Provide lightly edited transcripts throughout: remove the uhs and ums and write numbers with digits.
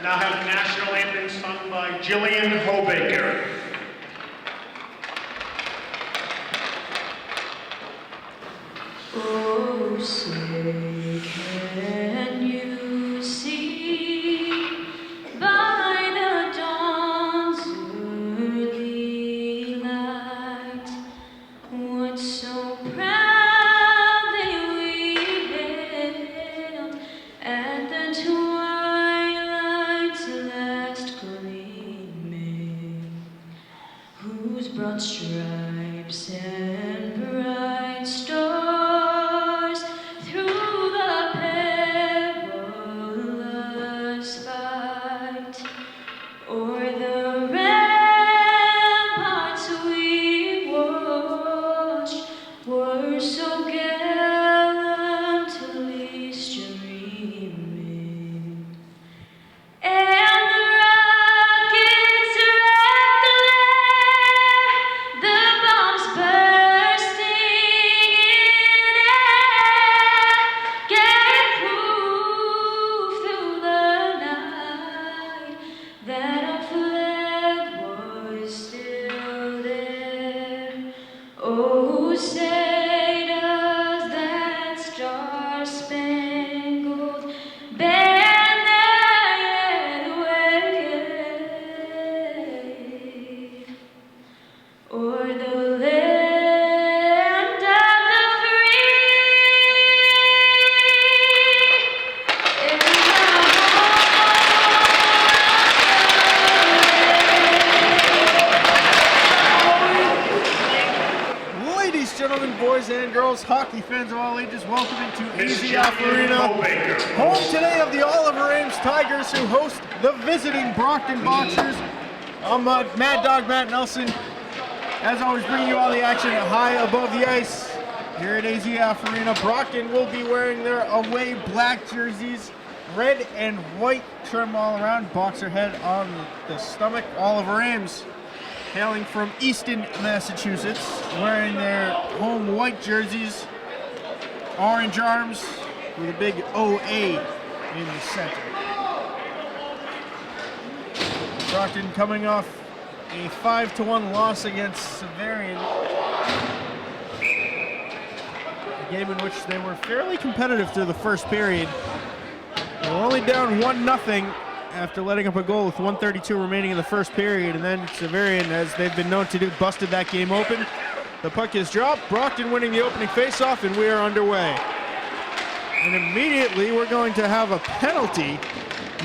Now have national anthem sung by Jillian Hobaker. Oh, say can you see by the dawn's early light what so proudly we hailed at the twilight's last gleaming, whose broad stripes and bright stars through the perilous fight o'er the ramparts we watched were so gallantly streaming. And the rockets wrapped the glare, the bombs bursting in air, gave proof through the night that our flag was still there. Oh, say does that star-spangled banner yet wave o'er the land of the free and the Ladies, gentlemen, boys and girls, hockey fans of all ages, welcome into AZF Arena, home today of the Oliver Ames Tigers, who host the visiting Brockton Boxers. I'm Mad Dog Matt Nelson, as always, bringing you all the action high above the ice here at AZF Arena. Brockton will be wearing their away black jerseys, red and white trim all around, boxer head on the stomach. Oliver Ames, hailing from Easton, Massachusetts, wearing their home white jerseys, orange arms with a big OA in the center. Brockton coming off a 5-1 loss against Severian, a game in which they were fairly competitive through the first period. They were only down 1-0 after letting up a goal with 1:32 remaining in the first period, and then Severian, as they've been known to do, busted that game open. The puck is dropped, Brockton winning the opening faceoff, and we are underway. And immediately we're going to have a penalty.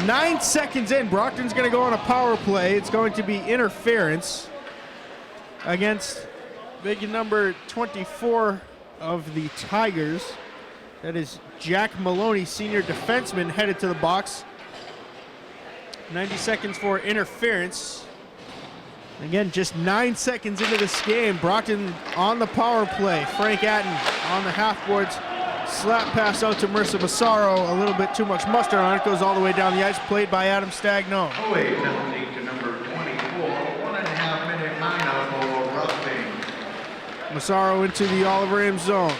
9 seconds in, Brockton's going to go on a power play. It's going to be interference against big number 24 of the Tigers. That is Jack Maloney, senior defenseman, headed to the box. 90 seconds for interference. Again, just 9 seconds into this game, Brockton on the power play. Frank Atten on the half boards. Slap pass out to Marissa Massaro. A little bit too much mustard on it. Goes all the way down the ice. Played by Adam Stagno. Oh, wait, penalty to number 24. 1.5 minute minor for roughing. Massaro into the Oliver Ames zone.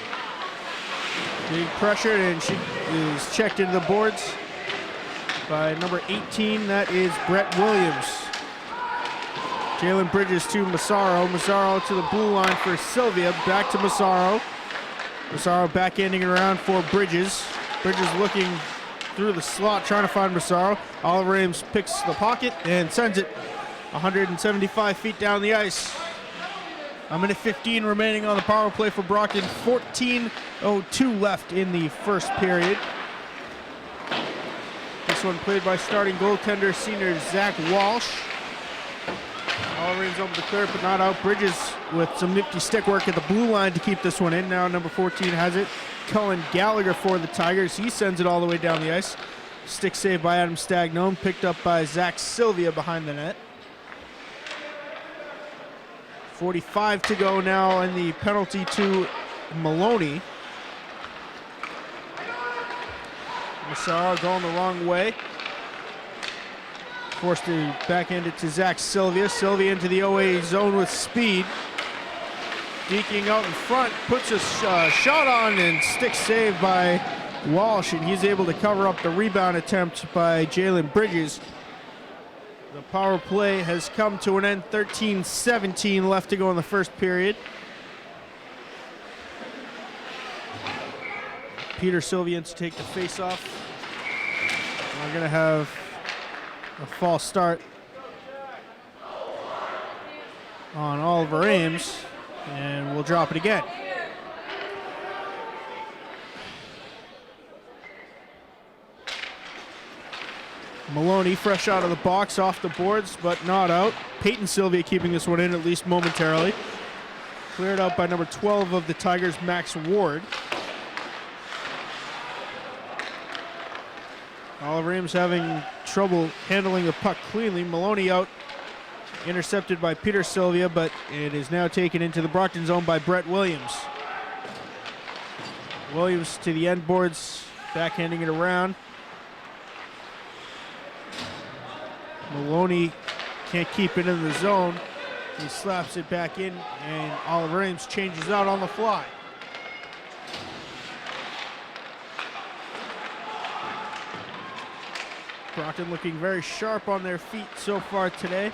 Being pressured, and she is checked into the boards by number 18, that is Brett Williams. Jalen Bridges to Massaro. Massaro to the blue line for Sylvia. Back to Massaro. Massaro backhanding it around for Bridges. Bridges looking through the slot, trying to find Massaro. Oliver Ames picks the pocket and sends it 175 feet down the ice. A minute 15 remaining on the power play for Brockton. 14:02 left in the first period. This one played by starting goaltender senior Zach Walsh. Oliver Ames over the clear, but not out. Bridges with some nifty stick work at the blue line to keep this one in. Now number 14 has it. Cullen Gallagher for the Tigers. He sends it all the way down the ice. Stick save by Adam Stagnone, picked up by Zach Sylvia behind the net. 45 to go now, and the penalty to Maloney. Massaro going the wrong way. Forced to backhand it to Zach Sylvia. Sylvia into the OA zone with speed. Deking out in front, puts a shot on, and stick save by Walsh, and he's able to cover up the rebound attempt by Jalen Bridges. The power play has come to an end. 13-17 left to go in the first period. Peter Sylvian to take the face-off. We're going to have a false start on Oliver Ames, and we'll drop it again. Maloney fresh out of the box, off the boards, but not out. Peyton Sylvia keeping this one in, at least momentarily. Cleared out by number 12 of the Tigers, Max Ward. Oliver Ames having trouble handling the puck cleanly. Maloney out, intercepted by Peter Sylvia, but it is now taken into the Brockton zone by Brett Williams. Williams to the end boards, backhanding it around. Maloney can't keep it in the zone. He slaps it back in, and Oliver Ames changes out on the fly. Brockton looking very sharp on their feet so far today.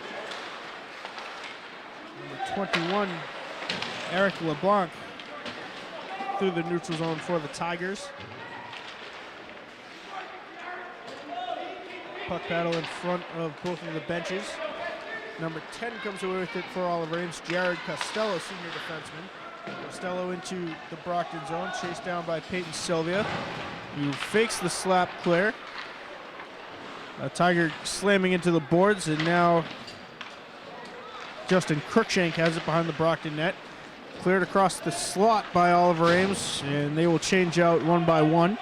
Number 21, Eric LeBlanc, through the neutral zone for the Tigers. Puck battle in front of both of the benches. Number 10 comes away with it for Oliver Ames. Jared Costello, senior defenseman. Costello into the Brockton zone, chased down by Peyton Sylvia, who fakes the slap clear. A Tiger slamming into the boards, and now Justin Cruikshank has it behind the Brockton net. Cleared across the slot by Oliver Ames, and they will change out one by one.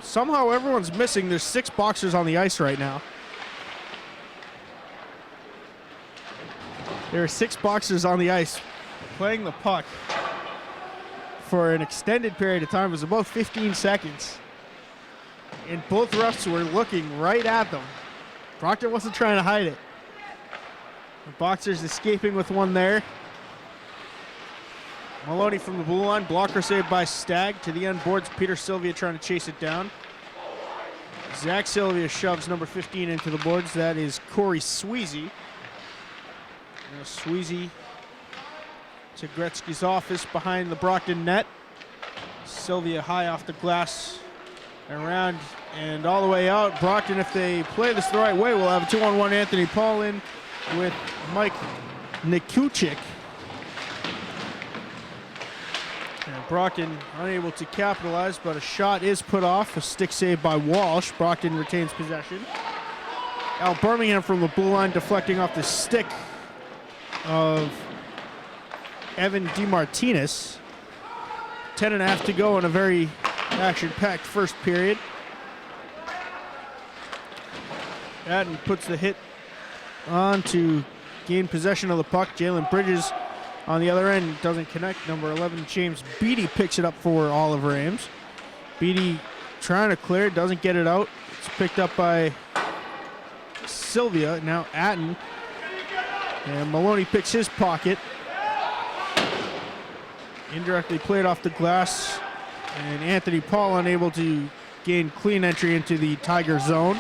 Somehow everyone's missing. There's 6 boxers on the ice right now. There are 6 boxers on the ice playing the puck for an extended period of time. It was about 15 seconds. And both refs were looking right at them. Brockton wasn't trying to hide it. The boxers escaping with one there. Maloney from the blue line, blocker saved by Stagg. To the end boards, Peter Sylvia trying to chase it down. Zach Sylvia shoves number 15 into the boards. That is Corey Sweezy. Now Sweezy to Gretzky's office behind the Brockton net. Sylvia high off the glass, around and all the way out. Brockton, if they play this the right way, will have a 2-on-1 Anthony Paul in with Mike Nikuchik. And Brockton unable to capitalize, but a shot is put off. A stick save by Walsh. Brockton retains possession. Al Birmingham from the blue line deflecting off the stick of Evan DeMartinez. 10.5 to go in a very action-packed first period. Adden puts the hit on to gain possession of the puck. Jalen Bridges on the other end doesn't connect. Number 11, James Beatty, picks it up for Oliver Ames. Beatty trying to clear, doesn't get it out. It's picked up by Sylvia. Now Atten. And Maloney picks his pocket. Indirectly played off the glass. And Anthony Paul unable to gain clean entry into the Tiger zone.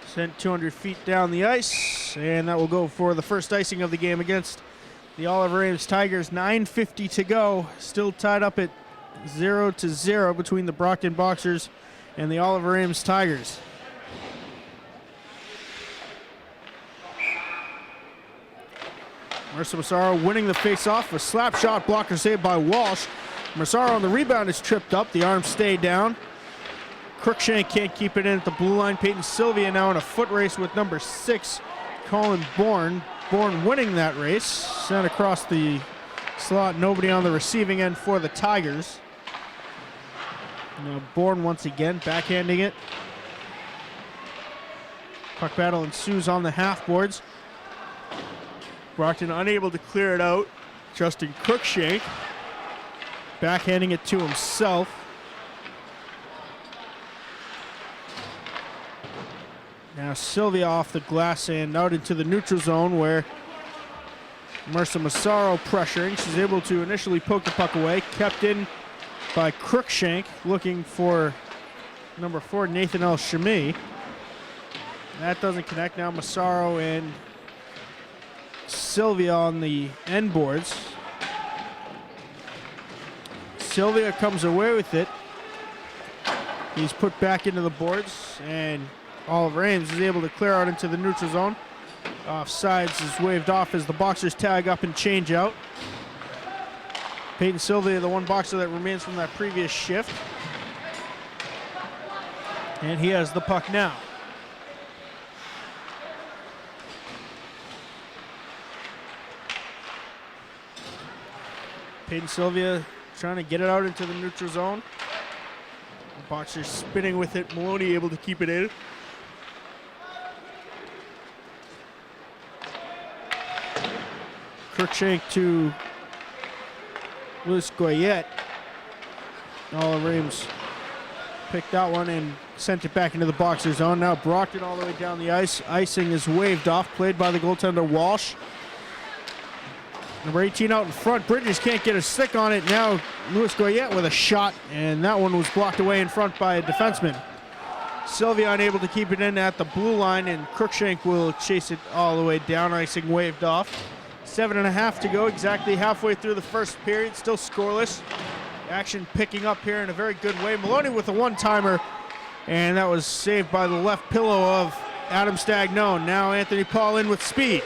Sent 200 feet down the ice, and that will go for the first icing of the game against the Oliver Ames Tigers. 9:50 to go, still tied up at 0-0 between the Brockton Boxers and the Oliver Ames Tigers. Marissa Massaro winning the face-off. A slap shot, blocker saved by Walsh. Massaro on the rebound is tripped up. The arms stay down. Cruikshank can't keep it in at the blue line. Peyton Sylvia now in a foot race with number 6, Colin Bourne. Bourne winning that race. Sent across the slot. Nobody on the receiving end for the Tigers. Now Bourne once again backhanding it. Puck battle ensues on the half boards. Brockton unable to clear it out. Justin Cruikshank backhanding it to himself. Now Sylvia off the glass and out into the neutral zone where Marissa Massaro pressuring. She's able to initially poke the puck away. Kept in by Crookshank, looking for number 4, Nathan El Shami. That doesn't connect. Now Massaro and Sylvia on the end boards. Sylvia comes away with it. He's put back into the boards, and Oliver Ames is able to clear out into the neutral zone. Offsides is waved off as the boxers tag up and change out. Peyton Sylvia, the one boxer that remains from that previous shift. And he has the puck now. Peyton Sylvia trying to get it out into the neutral zone. The boxer spinning with it. Maloney able to keep it in. Crookshank to Louis Goyette. Oliver Ames picked that one and sent it back into the boxer zone. Now Brockton all the way down the ice. Icing is waved off, played by the goaltender Walsh. Number 18 out in front. Bridges can't get a stick on it. Now Louis Goyette with a shot, and that one was blocked away in front by a defenseman. Sylvia unable to keep it in at the blue line, and Crookshank will chase it all the way down. Icing waved off. 7.5 to go, exactly halfway through the first period. Still scoreless. Action picking up here in a very good way. Maloney with a one-timer, and that was saved by the left pillow of Adam Stagnone. Now Anthony Paul in with speed.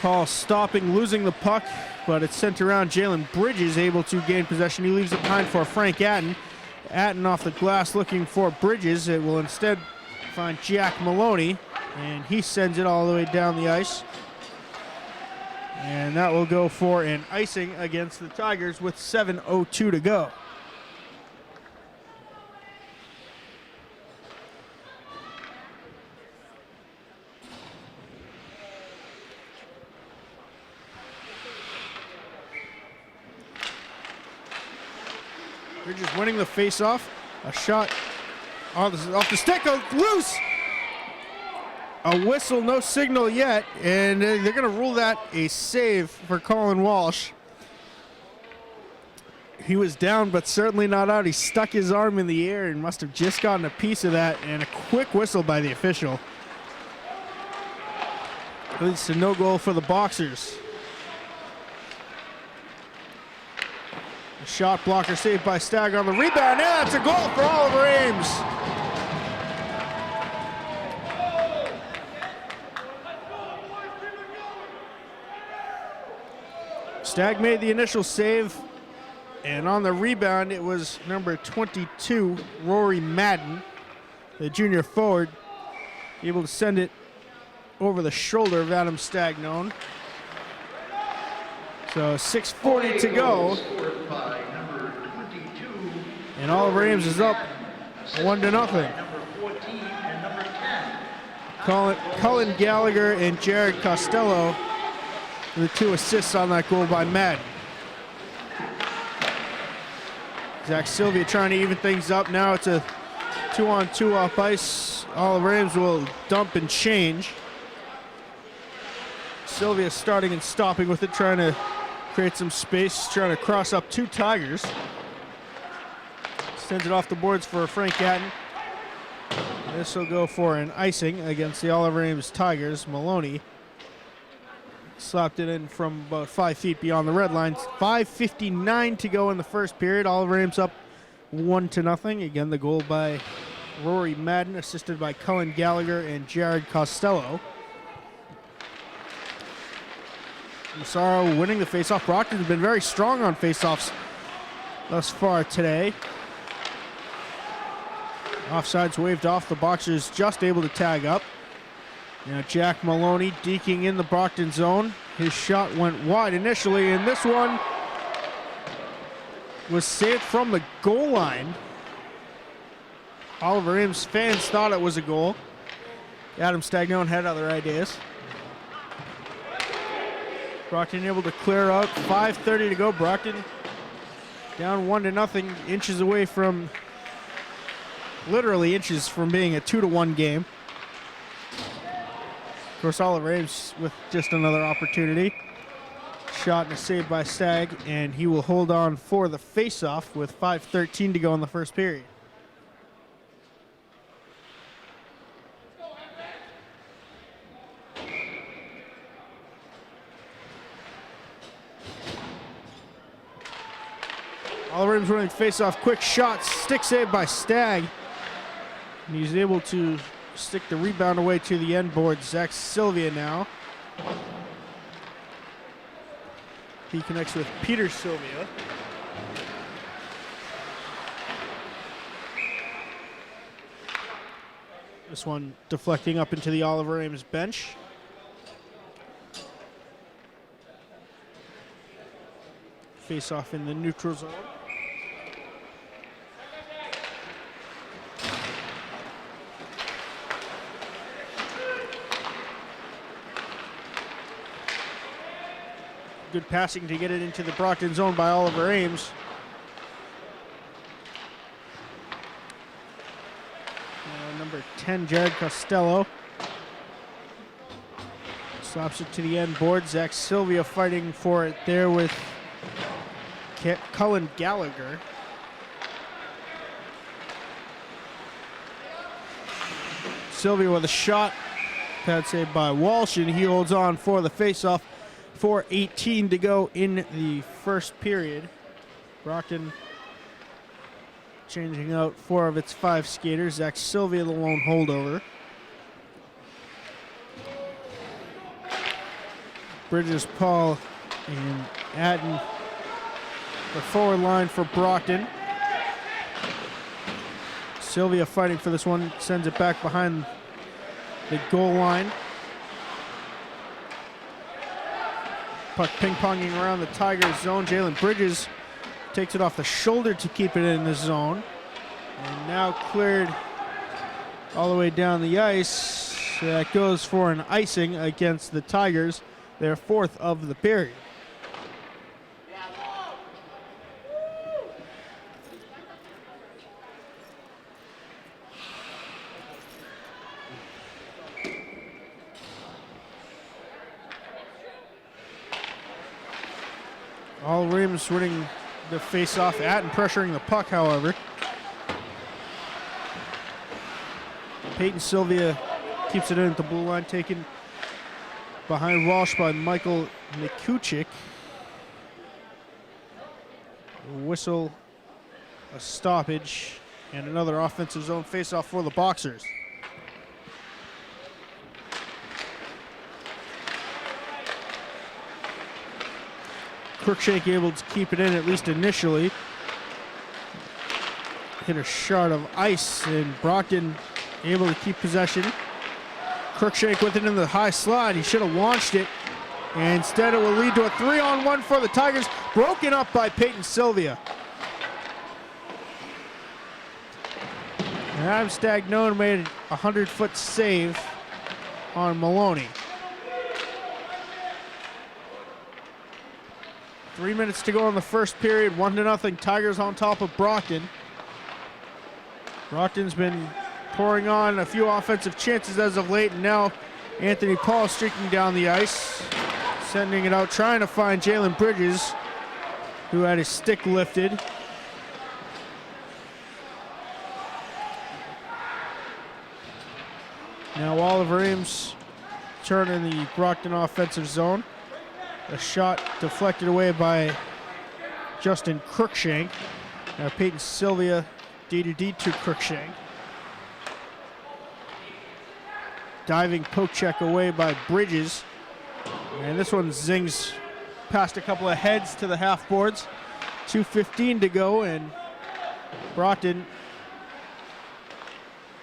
Paul stopping, losing the puck, but it's sent around. Jalen Bridges able to gain possession. He leaves it behind for Frank Atten. Atten off the glass looking for Bridges. It will instead find Jack Maloney, and he sends it all the way down the ice. And that will go for an icing against the Tigers with 7:02 to go. Bridges winning the face-off. A shot off the stick, loose. A whistle, no signal yet, and they're going to rule that a save for Colin Walsh. He was down, but certainly not out. He stuck his arm in the air and must have just gotten a piece of that, and a quick whistle by the official. Leads to no goal for the Boxers. A shot blocker saved by Stagger on the rebound. Yeah, that's a goal for Oliver Ames. Stag made the initial save, and on the rebound it was number 22, Rory Madden, the junior forward, able to send it over the shoulder of Adam Stagnone. So 6:40 to go, and Oliver Ames is up 1-0. Cullen Gallagher and Jared Costello, the 2 assists on that goal by Madden. Zach Sylvia trying to even things up. Now it's a 2-on-2 off ice. Oliver Ames will dump and change. Sylvia starting and stopping with it, trying to create some space, trying to cross up 2 Tigers. Sends it off the boards for Frank Atten. This will go for an icing against the Oliver Ames Tigers. Maloney slapped it in from about 5 feet beyond the red line. 5:59 to go in the first period. Oliver Ames up 1-0. Again, the goal by Rory Madden, assisted by Cullen Gallagher and Jared Costello. Massaro winning the faceoff. Brockton's been very strong on faceoffs thus far today. Offsides waved off. The Boxers just able to tag up. Now Jack Maloney deking in the Brockton zone. His shot went wide initially, and this one was saved from the goal line. Oliver Ames fans thought it was a goal. Adam Stagnone had other ideas. Brockton able to clear out. 5:30 to go. Brockton down 1-0, inches away from, literally inches from being a 2-1 game. Of course, Oliver Ames with just another opportunity. Shot and a save by Stagg, and he will hold on for the face-off with 5:13 to go in the first period. Oliver Ames running face-off, quick shot, stick save by Stagg. And he's able to stick the rebound away to the end board. Zach Sylvia now. He connects with Peter Sylvia. This one deflecting up into the Oliver Ames bench. Face off in the neutral zone. Good passing to get it into the Brockton zone by Oliver Ames. Number 10, Jared Costello. Slaps it to the end board. Zach Sylvia fighting for it there with Cullen Gallagher. Sylvia with a shot. Pad saved by Walsh, and he holds on for the faceoff. 4:18 to go in the first period. Brockton changing out 4 of its 5 skaters. Zach Sylvia, the lone holdover. Bridges, Paul, and Atten, the forward line for Brockton. Sylvia fighting for this one, sends it back behind the goal line. Puck ping-ponging around the Tigers zone. Jalen Bridges takes it off the shoulder to keep it in the zone. And now cleared all the way down the ice. That goes for an icing against the Tigers, their 4th of the period. Oliver Ames winning the face-off at and pressuring the puck, however. Peyton Sylvia keeps it in at the blue line, taken behind Walsh by Michael Mikuchik. Whistle, a stoppage, and another offensive zone face-off for the Boxers. Crookshank able to keep it in, at least initially. Hit a shot of ice, and Brockton able to keep possession. Crookshank with it in the high slot. He should have launched it. And instead it will lead to a 3-on-1 for the Tigers, broken up by Peyton Sylvia. And Adam Stagnone made a 100-foot save on Maloney. 3 minutes to go in the first period, 1-0. Tigers on top of Brockton. Brockton's been pouring on a few offensive chances as of late, and now Anthony Paul streaking down the ice, sending it out, trying to find Jalen Bridges, who had his stick lifted. Now Oliver Ames turning the Brockton offensive zone. A shot deflected away by Justin Crookshank. Now Peyton Sylvia, D2D to Crookshank. Diving poke check away by Bridges. And this one zings past a couple of heads to the half boards. 2:15 to go, and Brockton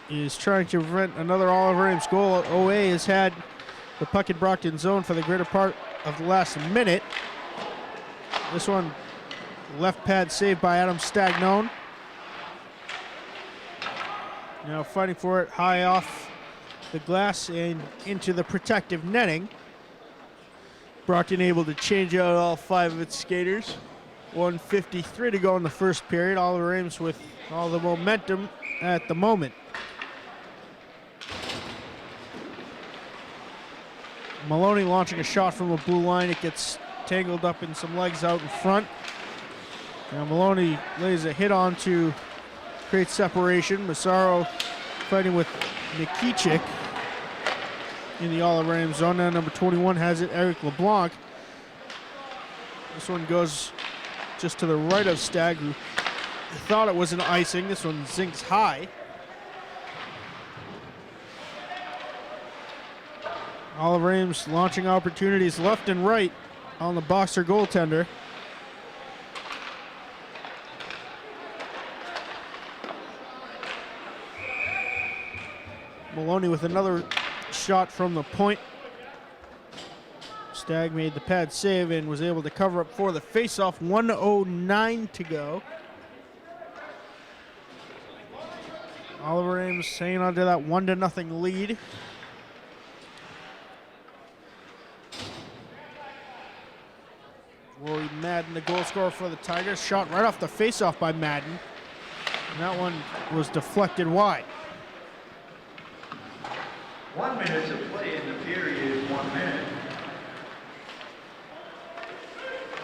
is trying to prevent another Oliver Ames goal. OA has had the puck in Brockton zone for the greater part of the last minute. This one, left pad saved by Adam Stagnone. Now fighting for it high off the glass and into the protective netting. Brockton able to change out all 5 of its skaters. 1:53 to go in the first period. Oliver Ames with all the momentum at the moment. Maloney launching a shot from the blue line. It gets tangled up in some legs out in front. Now Maloney lays a hit on to create separation. Massaro fighting with Nikichik in the Olive Rams zone. Now number 21 has it, Eric LeBlanc. This one goes just to the right of Stagg, who thought it was an icing. This one zinks high. Olive Rams launching opportunities left and right on the Boxer goaltender. Maloney with another shot from the point. Stagg made the pad save and was able to cover up for the faceoff. 1:09 to go. Oliver Ames hanging on to that 1-0 lead. Rory Madden, the goal scorer for the Tigers, shot right off the faceoff by Madden. And that one was deflected wide. 1 minute to play in the period, 1 minute.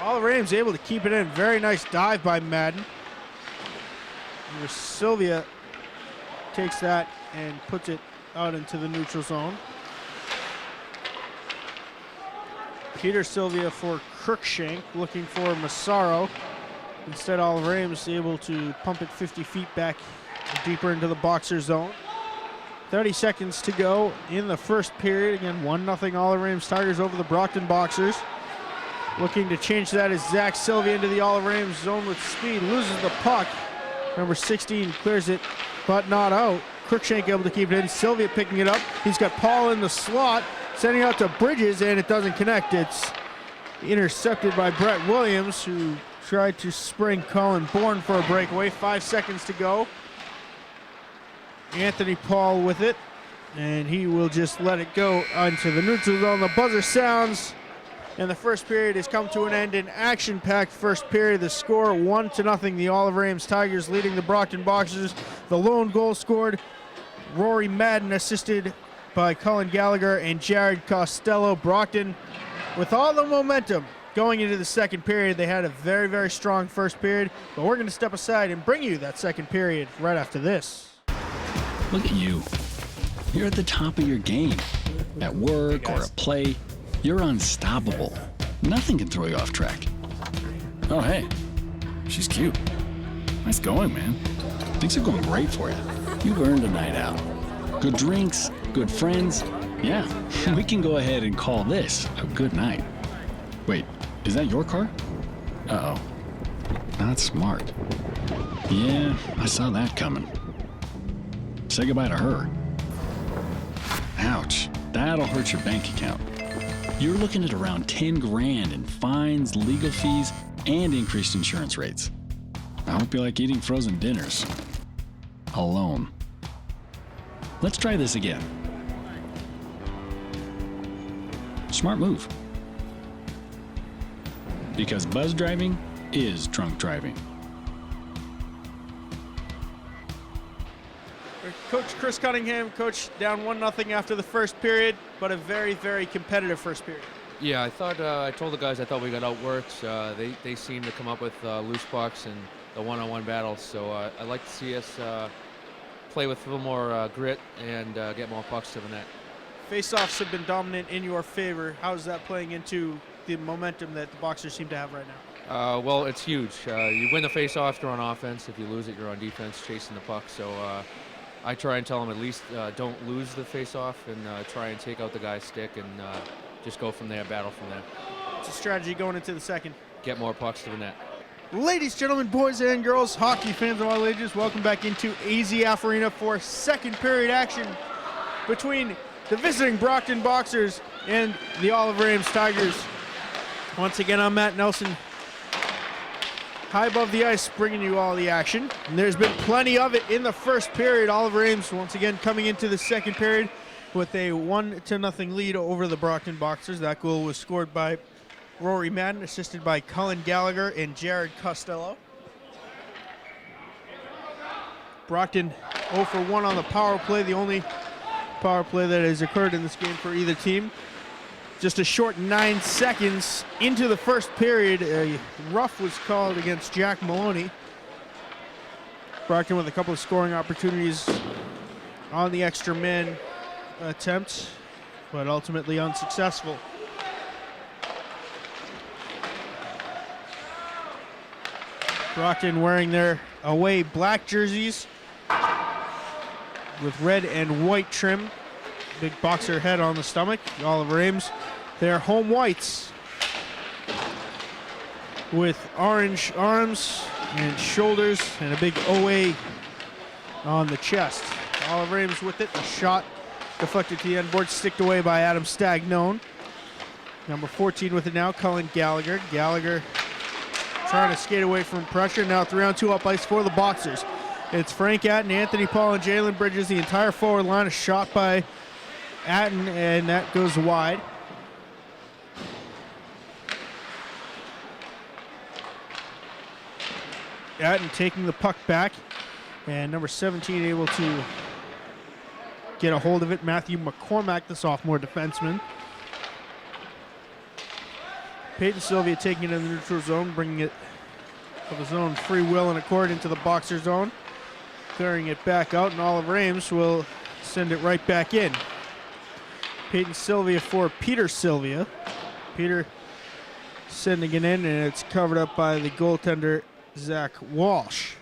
Oliver Ames able to keep it in. Very nice dive by Madden. And Sylvia takes that and puts it out into the neutral zone. Peter Sylvia for Crookshank, looking for Massaro. Instead, Oliver Ames able to pump it 50 feet back deeper into the Boxer zone. 30 seconds to go in the first period. Again, 1-0 Oliver Ames Tigers over the Brockton Boxers. Looking to change that is Zach Sylvia into the Oliver Ames zone with speed. Loses the puck. Number 16 clears it, but not out. Crookshank able to keep it in. Sylvia picking it up. He's got Paul in the slot, sending it out to Bridges, and it doesn't connect. It's intercepted by Brett Williams, who tried to spring Colin Bourne for a breakaway. 5 seconds to go. Anthony Paul with it, and he will just let it go onto the neutral zone. The buzzer sounds, and the first period has come to an end. An action-packed first period. The score 1-0. The Oliver Ames Tigers leading the Brockton Boxers. The lone goal scored Rory Madden, assisted by Colin Gallagher and Jared Costello. Brockton with all the momentum going into the second period. They had a very, very strong first period, but we're going to step aside and bring you that second period right after this. Look at you. You're at the top of your game. At work or at play, you're unstoppable. Nothing can throw you off track. Oh, hey. She's cute. Nice going, man. Things are going great for you. You've earned a night out. Good drinks, good friends. Yeah, we can go ahead and call this a good night. Wait, is that your car? Uh-oh. Not smart. Yeah, I saw that coming. Say goodbye to her. Ouch, that'll hurt your bank account. You're looking at around 10 grand in fines, legal fees, and increased insurance rates. I hope you like eating frozen dinners. Alone. Let's try this again. Smart move. Because buzz driving is drunk driving. Coach Chris Cunningham, coach, down 1-0 after the first period, but a very, very competitive first period. Yeah, I thought I told the guys I thought we got outworked. They seem to come up with loose pucks and the one-on-one battles. So I'd like to see us play with a little more grit and get more pucks to the net. Faceoffs have been dominant in your favor. How is that playing into the momentum that the Boxers seem to have right now? Well, it's huge. You win the faceoff, you're on offense. If you lose it, you're on defense, chasing the puck. So I try and tell them at least don't lose the faceoff and try and take out the guy's stick and just go from there, battle from there. It's a strategy going into the second. Get more pucks to the net. Ladies, gentlemen, boys and girls, hockey fans of all ages, welcome back into AZF Arena for second period action between the visiting Brockton Boxers and the Olive Ames Tigers. Once again, I'm Matt Nelson, high above the ice, bringing you all the action. And there's been plenty of it in the first period. Olive Ames once again coming into the second period with a 1-0 lead over the Brockton Boxers. That goal was scored by Rory Madden, assisted by Colin Gallagher and Jared Costello. Brockton 0 for 1 on the power play, the only power play that has occurred in this game for either team. Just a short 9 seconds into the first period, a rough was called against Jack Maloney. Brockton with a couple of scoring opportunities on the extra man attempt, but ultimately unsuccessful. Brockton wearing their away black jerseys with red and white trim. Big boxer head on the stomach. Oliver Ames, their home whites with orange arms and shoulders and a big OA on the chest. Oliver Ames with it. A shot deflected to the end board, sticked away by Adam Stagnone. Number 14 with it now, Cullen Gallagher. Gallagher trying to skate away from pressure. Now 3-on-2 up ice for the Boxers. It's Frank Atten, Anthony Paul, and Jalen Bridges. The entire forward line is shot by Atten, and that goes wide. Atten taking the puck back, and number 17 able to get a hold of it. Matthew McCormack, the sophomore defenseman. Peyton Sylvia taking it in the neutral zone, bringing it of his own free will and accord into the Boxer zone. Clearing it back out, and Oliver Ames will send it right back in. Peyton Sylvia for Peter Sylvia. Peter sending it in, and it's covered up by the goaltender, Zach Walsh.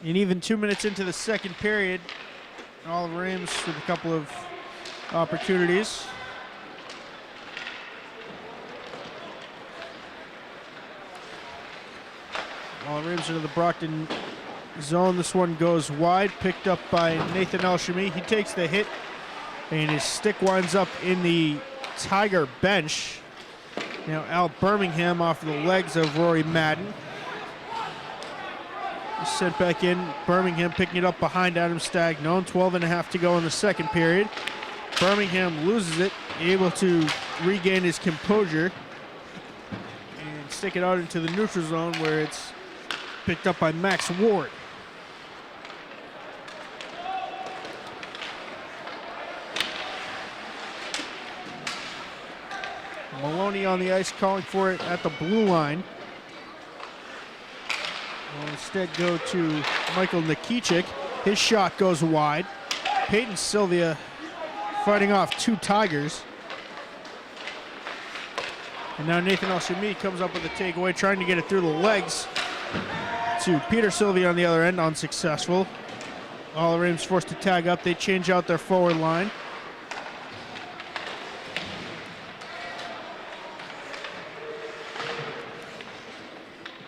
And even 2 minutes into the second period, Oliver Ames with a couple of opportunities. Oliver Ames into the Brockton zone. This one goes wide, picked up by Nathan Elshamy. He takes the hit, and his stick winds up in the Tiger bench. Now Al Birmingham off the legs of Rory Madden. Sent back in. Birmingham picking it up behind Adam Stagnone. 12.5 to go in the second period. Birmingham loses it, able to regain his composure and stick it out into the neutral zone where it's picked up by Max Ward. Maloney on the ice calling for it at the blue line. Will instead go to Michael Nikichik. His shot goes wide. Peyton Sylvia fighting off two Tigers. And now Nathan Elshamy comes up with a takeaway, trying to get it through the legs to Peter Sylvia on the other end, unsuccessful. Oliver Ames forced to tag up. They change out their forward line.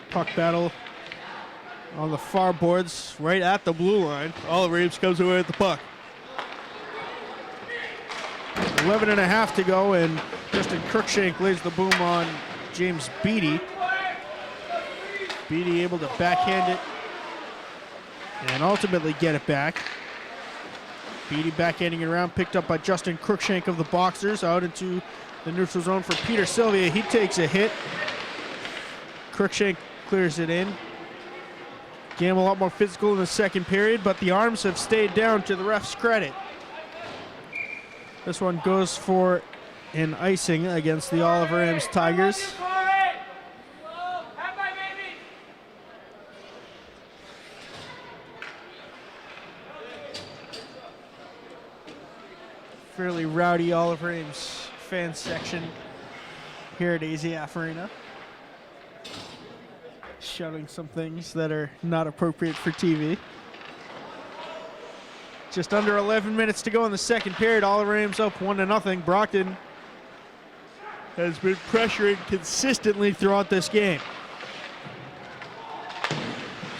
Puck battle on the far boards, right at the blue line. Oliver Ames comes away with the puck. 11.5 to go, and Justin Cruikshank lays the boom on James Beattie. Beattie able to backhand it and ultimately get it back. Beattie backhanding it around, picked up by Justin Cruikshank of the Boxers, out into the neutral zone for Peter Sylvia. He takes a hit. Cruikshank clears it in. Game a lot more physical in the second period, but the arms have stayed down to the ref's credit. This one goes for an icing against the Oliver Ames Tigers. Fairly rowdy Oliver Ames fan section here at AZF Arena. Shouting some things that are not appropriate for TV. Just under 11 minutes to go in the second period. Oliver Ames up 1-0. Brockton has been pressuring consistently throughout this game.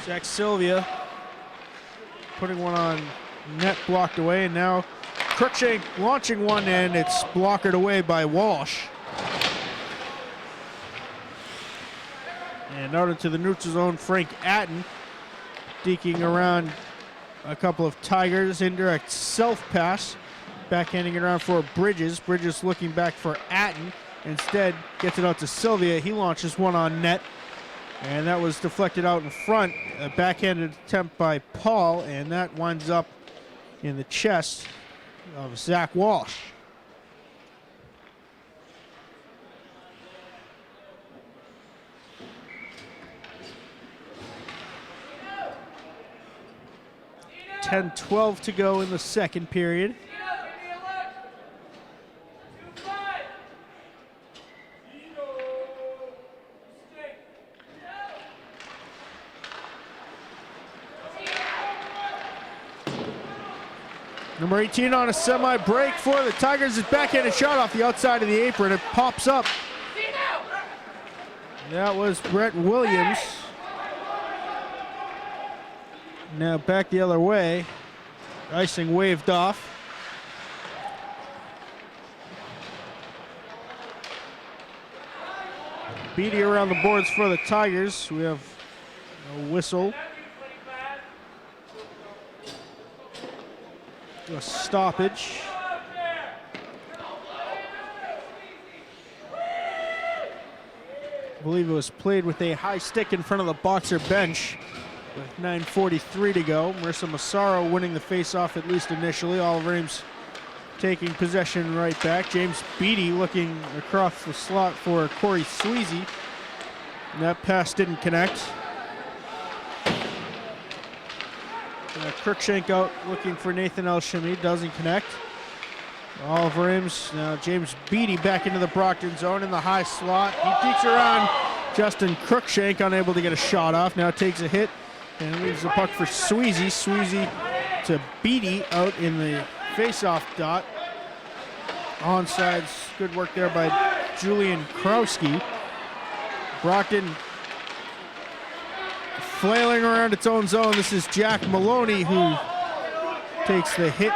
Zach Sylvia putting one on net, blocked away, and now Cruikshank launching one, and it's blockered away by Walsh. And out into the neutral zone, Frank Atten deking around a couple of Tigers. Indirect self-pass. Backhanding it around for Bridges. Bridges looking back for Atten. Instead, gets it out to Sylvia. He launches one on net. And that was deflected out in front. A backhanded attempt by Paul, and that winds up in the chest of Zach Walsh. .10-12 to go in the second period. Number 18 on a semi-break for the Tigers. His backhanded shot off the outside of the apron. It pops up. That was Brett Williams. Now back the other way. Icing waved off. Beatty around the boards for the Tigers. We have a whistle. A stoppage. I believe it was played with a high stick in front of the boxer bench with 9:43 to go. Marissa Massaro winning the faceoff at least initially. Oliver Ames taking possession right back. James Beatty looking across the slot for Corey Sweezy. And that pass didn't connect. Cruikshank out looking for Nathan Elshimi, doesn't connect. Oliver Ames, now James Beatty back into the Brockton zone in the high slot. He peeks around Justin Cruikshank, unable to get a shot off. Now takes a hit and leaves the puck for Sweezy. Sweezy to Beatty out in the face-off dot. Onside, good work there by Julian Krowski. Brockton flailing around its own zone. This is Jack Maloney who takes the hit.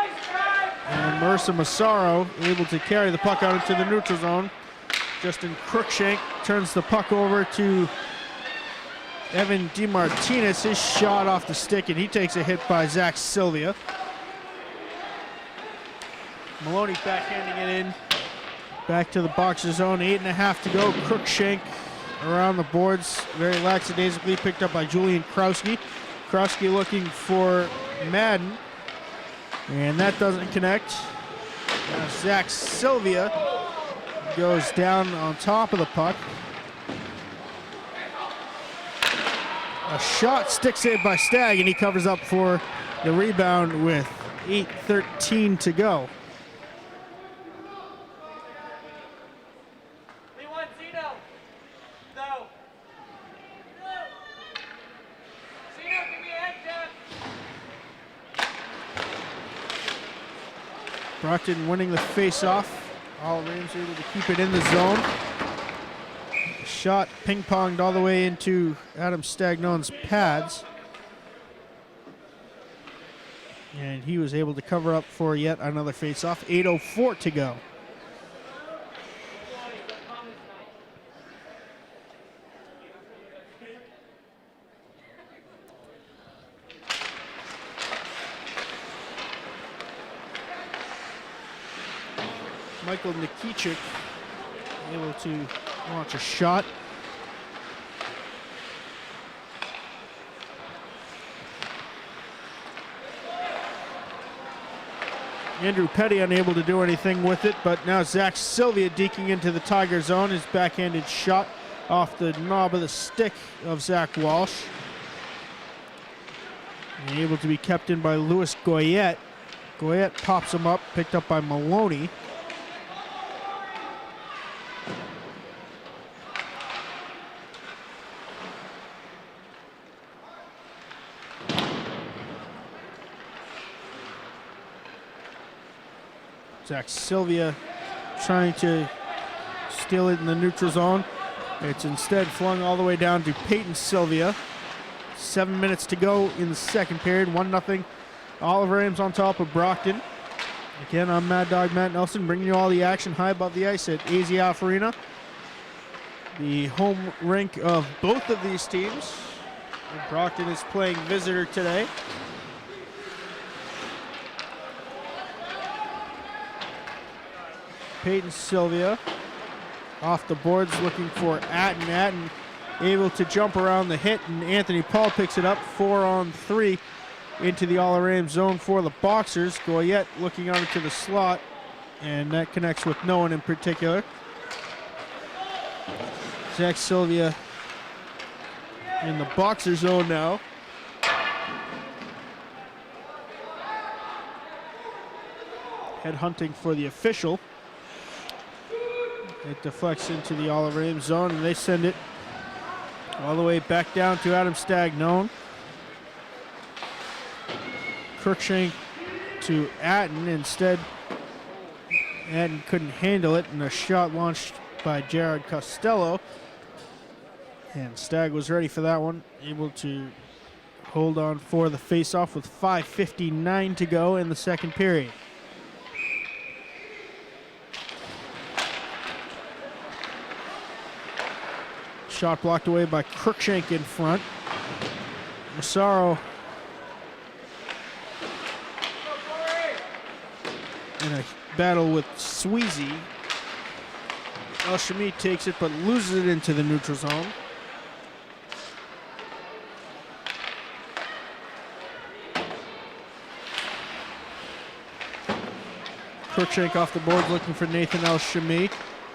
And Marissa Massaro able to carry the puck out into the neutral zone. Justin Cruikshank turns the puck over to Evan DeMartinez. His shot off the stick, and he takes a hit by Zach Sylvia. Maloney backhanding it in. Back to the boxer zone. 8.5 to go. Cruikshank around the boards, very lackadaisically picked up by Julian Krowski. Krowski looking for Madden, and that doesn't connect. Now Zach Sylvia goes down on top of the puck. A shot, stick saved by Stagg, and he covers up for the rebound with 8:13 to go. Brockton winning the face-off. Oliver Ames able to keep it in the zone. Shot ping-ponged all the way into Adam Stagnon's pads. And he was able to cover up for yet another face-off. 8:04 to go. Michael Nikichuk able to launch a shot. Andrew Petty unable to do anything with it, but now Zach Sylvia deking into the Tiger zone. His backhanded shot off the knob of the stick of Zach Walsh. And able to be kept in by Louis Goyette. Goyette pops him up, picked up by Maloney. Zach Sylvia trying to steal it in the neutral zone. It's instead flung all the way down to Peyton Sylvia. 7 minutes to go in the second period. 1-0. Oliver Ames on top of Brockton. Again, I'm Mad Dog Matt Nelson, bringing you all the action high above the ice at AZF Arena, the home rink of both of these teams. And Brockton is playing visitor today. Peyton Sylvia off the boards looking for Atten. Atten able to jump around the hit, and Anthony Paul picks it up 4-on-3 into the all-around zone for the Boxers. Goyette looking out into the slot, and that connects with no one in particular. Zach Sylvia in the Boxer zone now. Head hunting for the official. It deflects into the Oliver Ames zone, and they send it all the way back down to Adam Stagnone. Cruikshank to Atten. Instead, Atten couldn't handle it, and a shot launched by Jared Costello. And Stagg was ready for that one, able to hold on for the face-off with 5:59 to go in the second period. Shot blocked away by Cruikshank in front. Massaro in a battle with Sweezy. El Shami takes it but loses it into the neutral zone. Cruikshank off the board looking for Nathan El Shami.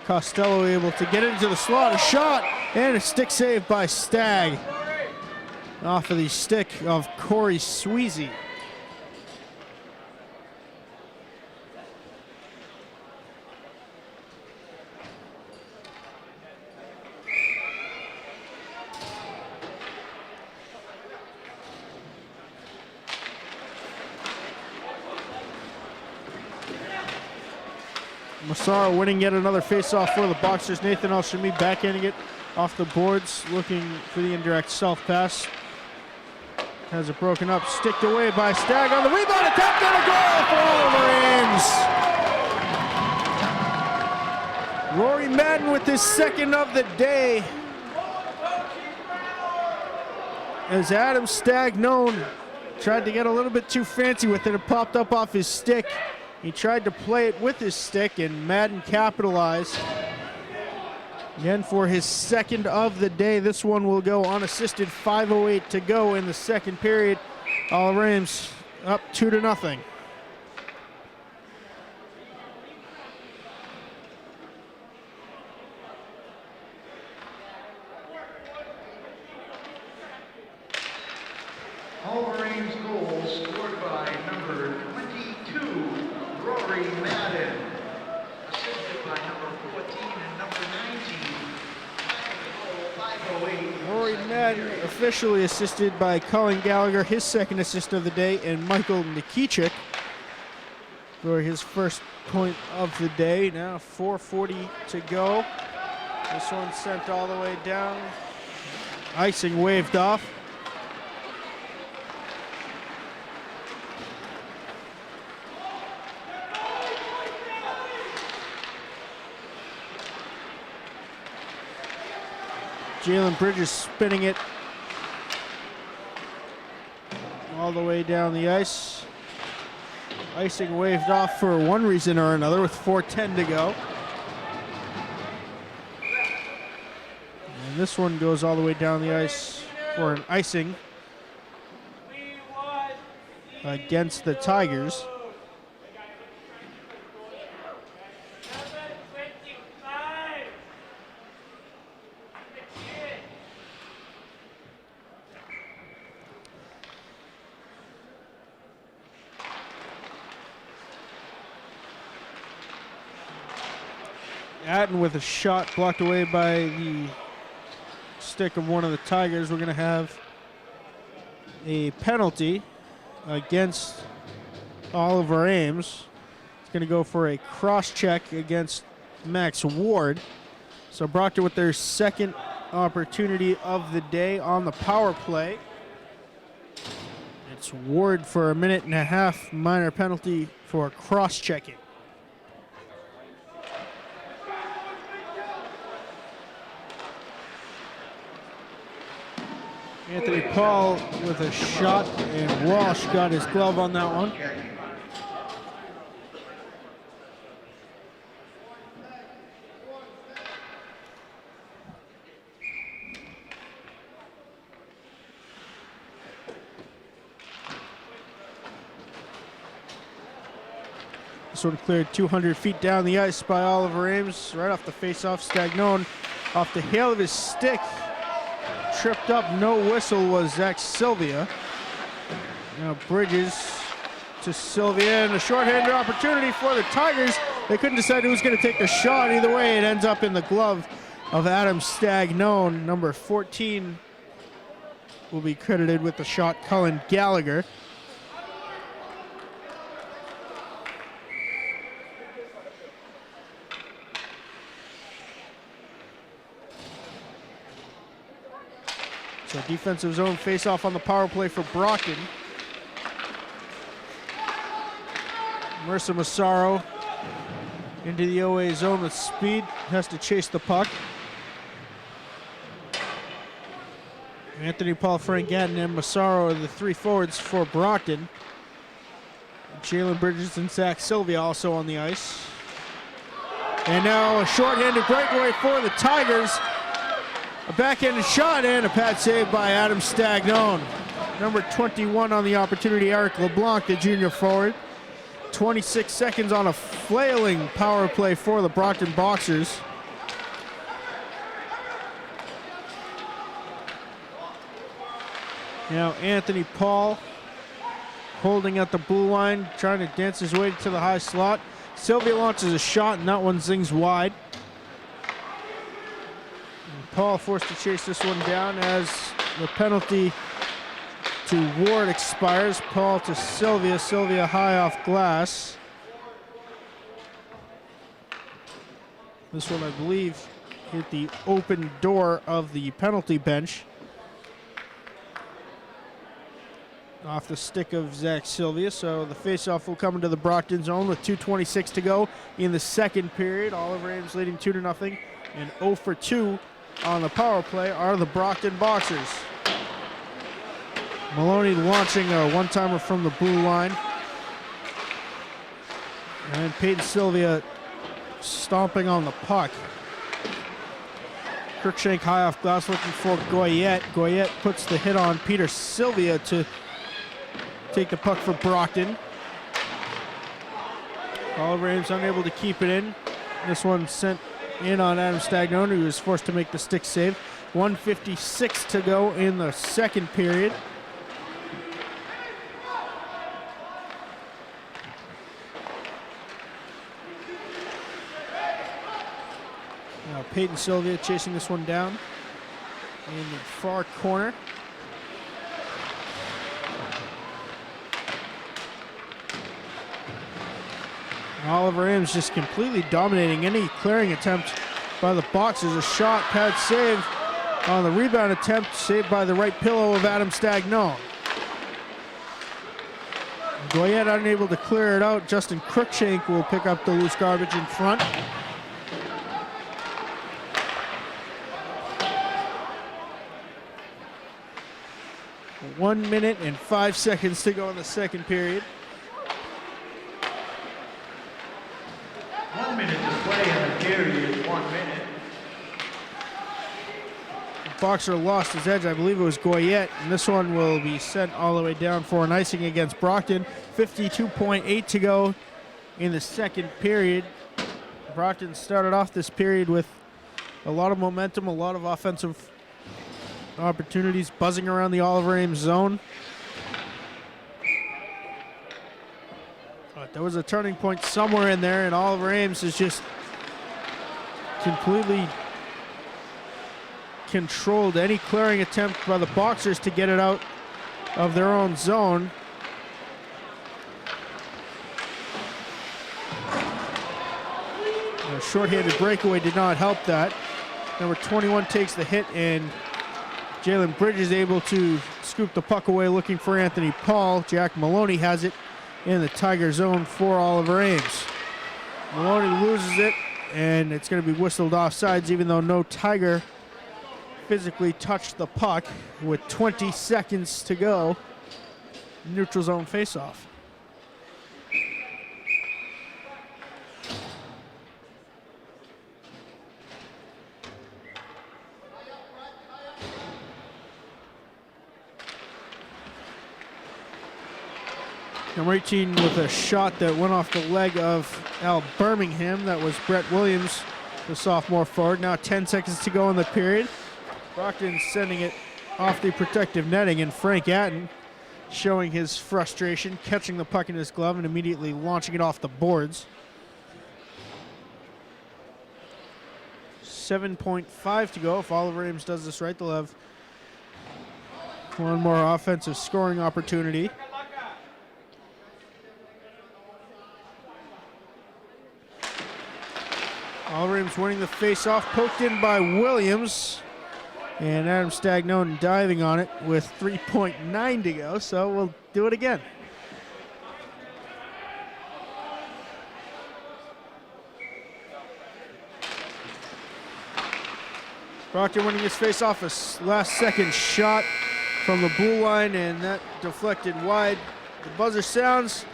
Costello able to get into the slot, a shot, and a stick save by Stagg. Off of the stick of Corey Sweezy. Massaro winning yet another face-off for the Boxers. Nathan El Shami backhanding it off the boards, looking for the indirect self-pass. Has it broken up, sticked away by Stagg on the rebound, attempt and a goal for Oliver Ames. Rory Madden with his second of the day. As Adam Stagnone tried to get a little bit too fancy with it, it popped up off his stick. He tried to play it with his stick, and Madden capitalized. Again for his second of the day. This one will go unassisted. 5:08 to go in the second period. Oliver Ames up 2-0. Oliver Ames goal scored by number 22, Rory Madden. Assisted by number 14 and number 19. 5:08. Rory Madden officially assisted by Colin Gallagher, his second assist of the day, and Michael Nikichik for his first point of the day. Now 4:40 to go. This one sent all the way down. Icing waved off. Jalen Bridges spinning it all the way down the ice. Icing waved off for one reason or another with 4:10 to go. And this one goes all the way down the ice for an icing against the Tigers. Atten with a shot blocked away by the stick of one of the Tigers. We're going to have a penalty against Oliver Ames. It's going to go for a cross check against Max Ward. So Proctor with their second opportunity of the day on the power play. It's Ward for 1.5 minutes, minor penalty for cross checking. Anthony Paul with a shot, and Walsh got his glove on that one. one cleared 200 feet down the ice by Oliver Ames. Right off the face-off, Stagnone off the heel of his stick. Tripped up, no whistle was Zach Sylvia. Now Bridges to Sylvia, and a shorthanded opportunity for the Tigers. They couldn't decide who was going to take the shot. Either way, it ends up in the glove of Adam Stagnone. Number 14 will be credited with the shot, Cullen Gallagher. So defensive zone face-off on the power play for Brockton. Mercer Massaro into the OA zone with speed, has to chase the puck. Anthony Paul, Frank Gatton, and Massaro are the three forwards for Brockton. Jalen Bridges and Zach Sylvia also on the ice. And now a shorthanded breakaway for the Tigers. A backhanded shot and a pad save by Adam Stagnone. Number 21 on the opportunity, Eric LeBlanc, the junior forward. 26 seconds on a flailing power play for the Brockton Boxers. Now Anthony Paul holding at the blue line, trying to dance his way to the high slot. Sylvia launches a shot and that one zings wide. Paul forced to chase this one down as the penalty to Ward expires. Paul to Sylvia. Sylvia high off glass. This one, I believe, hit the open door of the penalty bench. Off the stick of Zach Sylvia. So the faceoff will come into the Brockton zone with 2:26 to go in the second period. Oliver Ames leading 2-0, and 0 for 2 on the power play are the Brockton Boxers. Maloney launching a one-timer from the blue line. And Peyton Sylvia stomping on the puck. Cruikshank high off glass looking for Goyette. Goyette puts the hit on Peter Sylvia to take the puck for Brockton. Oliver Ames unable to keep it in. This one sent in on Adam Stagnone, who was forced to make the stick save. 1:56 to go in the second period. Now Peyton Sylvia chasing this one down in the far corner. Oliver Ames just completely dominating any clearing attempt by the Boxers. A shot, pad save on the rebound attempt, saved by the right pillow of Adam Stagnone. Goyette unable to clear it out. Justin Cruikshank will pick up the loose garbage in front. One minute and 5 seconds to go in the second period. 1 minute to play in the period, 1 minute. The Boxer lost his edge. I believe it was Goyette, and this one will be sent all the way down for an icing against Brockton. 52.8 to go in the second period. Brockton started off this period with a lot of momentum, a lot of offensive opportunities buzzing around the Oliver Ames zone. But there was a turning point somewhere in there, and Oliver Ames has just completely controlled any clearing attempt by the Boxers to get it out of their own zone. A shorthanded breakaway did not help that. Number 21 takes the hit, and Jalen Bridges able to scoop the puck away looking for Anthony Paul. Jack Maloney has it in the Tiger zone for Oliver Ames. Maloney loses it, and it's going to be whistled offsides even though no Tiger physically touched the puck with 20 seconds to go. Neutral zone faceoff. Number 18 with a shot that went off the leg of Al Birmingham. That was Brett Williams, the sophomore forward. Now 10 seconds to go in the period. Brockton sending it off the protective netting, and Frank Atten showing his frustration, catching the puck in his glove and immediately launching it off the boards. 7.5 to go. If Oliver Ames does this right, they'll have one more offensive scoring opportunity. Oliver Ames winning the face-off, poked in by Williams. And Adam Stagnone diving on it with 3.9 to go, so we'll do it again. Brockton winning his face-off, a last-second shot from the blue line, and that deflected wide. The buzzer sounds,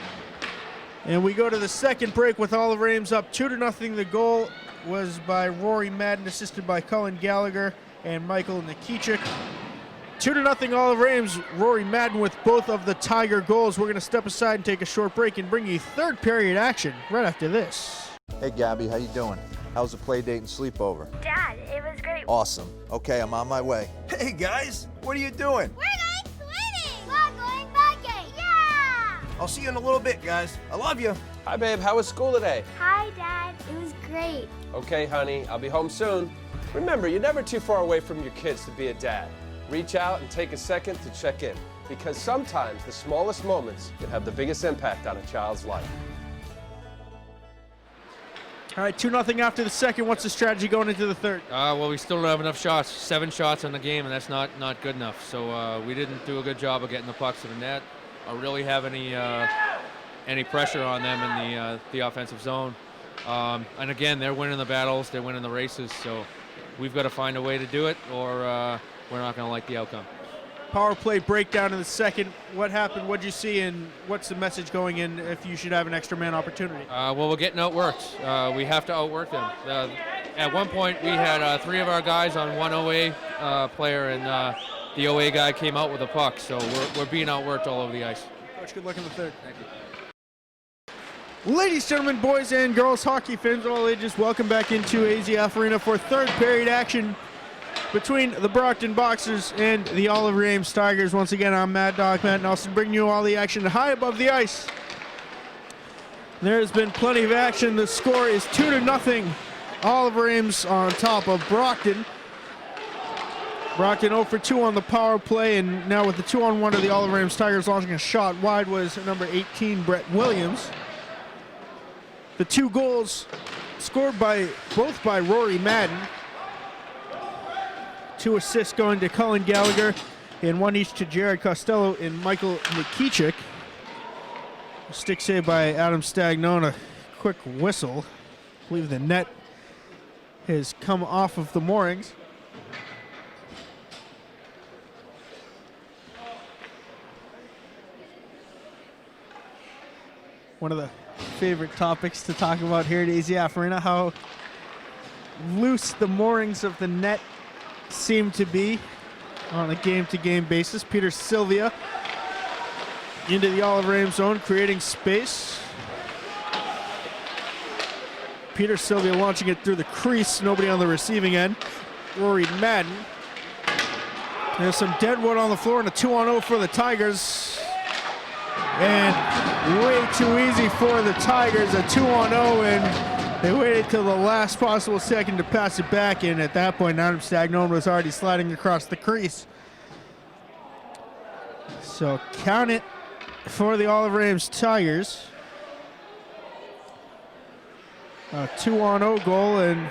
and we go to the second break with Oliver Ames up 2-0. The goal was by Rory Madden, assisted by Cullen Gallagher and Michael Nikichik. 2-0 Oliver Ames. Rory Madden with both of the Tiger goals. We're going to step aside and take a short break and bring you third period action right after this. Hey Gabby, how you doing? How's the play date and sleepover? Dad, it was great. Awesome. Okay, I'm on my way. Hey guys, what are you doing? We're going swimming. We're going biking. Yeah. I'll see you in a little bit, guys. I love you. Hi, babe. How was school today? Hi, Dad. It was great. Okay, honey. I'll be home soon. Remember, you're never too far away from your kids to be a dad. Reach out and take a second to check in, because sometimes the smallest moments can have the biggest impact on a child's life. All right, 2-0 after the second. What's the strategy going into the third? Well, we still don't have enough shots. 7 shots in the game, and that's not good enough. So we didn't do a good job of getting the pucks to the net or really have any pressure on them in the offensive zone. And again, they're winning the battles, they're winning the races, so we've got to find a way to do it, or we're not going to like the outcome. Power play breakdown in the second. What happened? What'd you see? And what's the message going in if you should have an extra man opportunity? Well, we're getting outworked. We have to outwork them. At one point, we had 3 of our guys on one OA player, and the OA guy came out with a puck. So we're being outworked all over the ice. Coach, good luck in the third. Thank you. Ladies, gentlemen, boys, and girls, hockey fans of all ages, welcome back into AZF Arena for third period action between the Brockton Boxers and the Oliver Ames Tigers. Once again, I'm Mad Dog Matt Nelson, bringing you all the action high above the ice. There's been plenty of action. The score is 2-0. Oliver Ames on top of Brockton. Brockton 0 for 2 on the power play, and now with the 2-on-1 of the Oliver Ames Tigers launching a shot wide was number 18, Brett Williams. The 2 goals scored both by Rory Madden. 2 assists going to Cullen Gallagher, and 1 each to Jared Costello and Michael Nikichik. A stick save by Adam Stagnone, a quick whistle. I believe the net has come off of the moorings. One of the favorite topics to talk about here at AZF Arena, how loose the moorings of the net seem to be on a game-to-game basis. Peter Sylvia into the Oliver Ames zone, creating space. Peter Sylvia launching it through the crease, nobody on the receiving end. Rory Madden. There's some deadwood on the floor and a 2-on-0 for the Tigers. And way too easy for the Tigers, a 2-on-0, and they waited till the last possible second to pass it back, and at that point, Adam Stagnone was already sliding across the crease. So count it for the Oliver Ames Tigers. A 2-on-0 goal and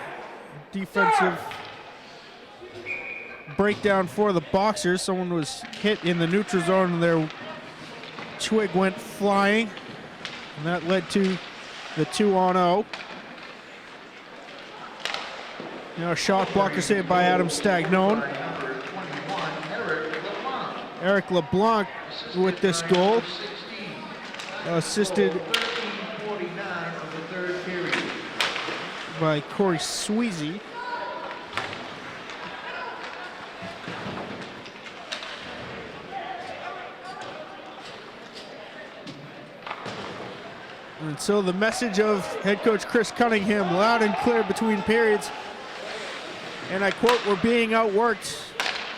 defensive breakdown for the Boxers. Someone was hit in the neutral zone, and their twig went flying, and that led to the 2-on-0. Now a shot blocker saved by Adam Stagnone. Eric LeBlanc with this goal, assisted by Corey Sweezy. And so the message of head coach Chris Cunningham loud and clear between periods. And I quote, "We're being outworked."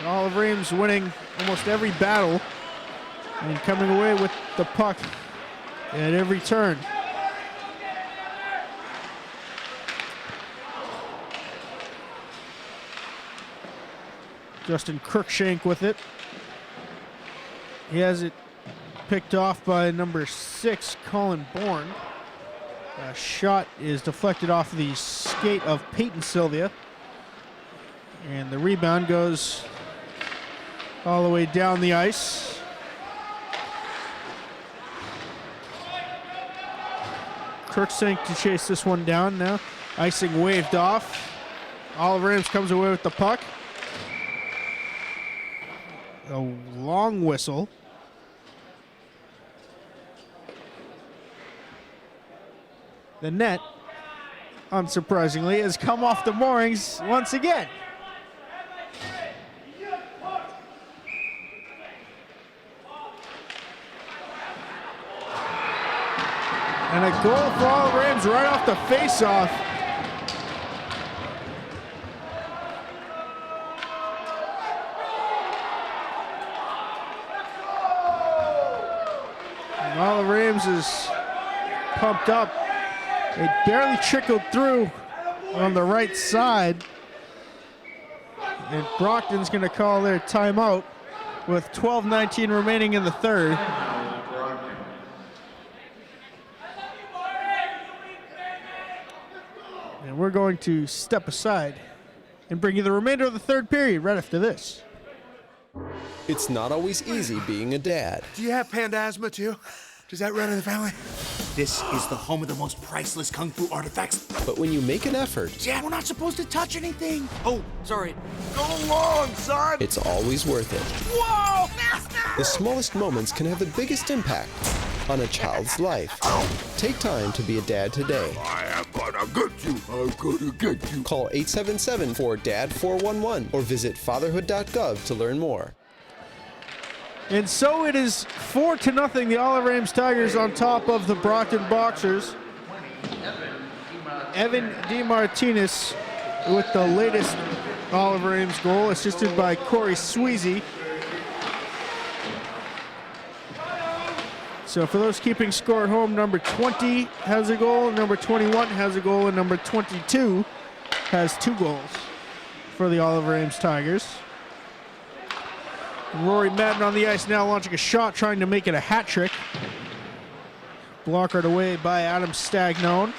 Olive Ames winning almost every battle and coming away with the puck at every turn. Justin Cruikshank with it. He has it picked off by number 6, Colin Bourne. A shot is deflected off the skate of Peyton Sylvia. And the rebound goes all the way down the ice. Cruikshank to chase this one down now. Icing waved off. Olive Ames comes away with the puck. A long whistle. The net, unsurprisingly, has come off the moorings once again. And a goal for Olive Ames right off the face-off. And Olive Ames is pumped up. It barely trickled through on the right side. And Brockton's going to call their timeout with 12:19 remaining in the third. And we're going to step aside and bring you the remainder of the third period right after this. It's not always easy being a dad. Do you have panda asthma too? Does that run in the family? This is the home of the most priceless kung fu artifacts. But when you make an effort, Dad, we're not supposed to touch anything. Oh, sorry. Go along, son! it's always worth it. Whoa! The smallest moments can have the biggest impact on a child's life. Take time to be a dad today. I am gonna get you. I'm gonna get you. Call 877-4DAD-411 or visit fatherhood.gov to learn more. And so it is 4-0, the Olive Ames Tigers on top of the Brockton Boxers. Evan DeMartinez with the latest Olive Ames goal, assisted by Corey Sweezy. So for those keeping score at home, number 20 has a goal, number 21 has a goal, and number 22 has 2 goals for the Olive Ames Tigers. Rory Madden on the ice now, launching a shot, trying to make it a hat trick. Blockered away by Adam Stagnone.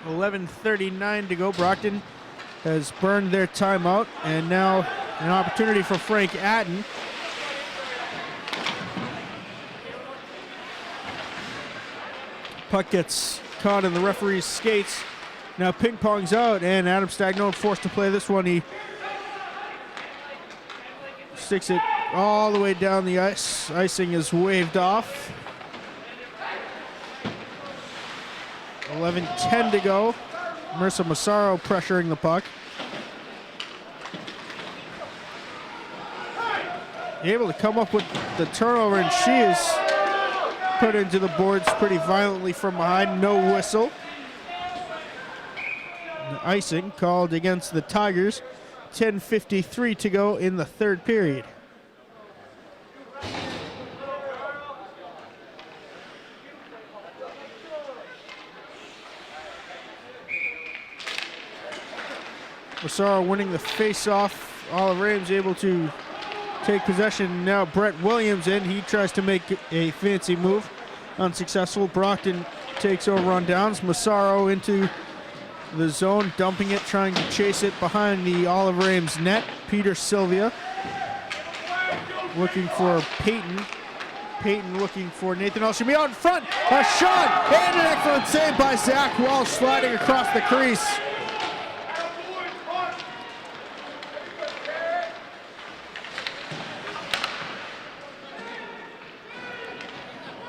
11:39 to go. Brockton has burned their timeout, and now an opportunity for Frank Atten. Puck gets caught in the referee's skates. Now ping pongs out, and Adam Stagnone forced to play this one. He sticks it all the way down the ice. Icing is waved off. 11:10 to go. Marissa Massaro pressuring the puck. Able to come up with the turnover, and she is put into the boards pretty violently from behind. No whistle. The icing called against the Tigers. 10:53 to go in the third period. Massaro winning the face-off. Olive Ames able to take possession. Now Brett Williams in. He tries to make a fancy move. Unsuccessful. Brockton takes over on downs. Massaro into the zone, dumping it, trying to chase it behind the Olive Ames net. Peter Sylvia looking for Peyton. Peyton looking for Nathan Elshamy out in front. A shot and an excellent save by Zach Walsh, sliding across the crease.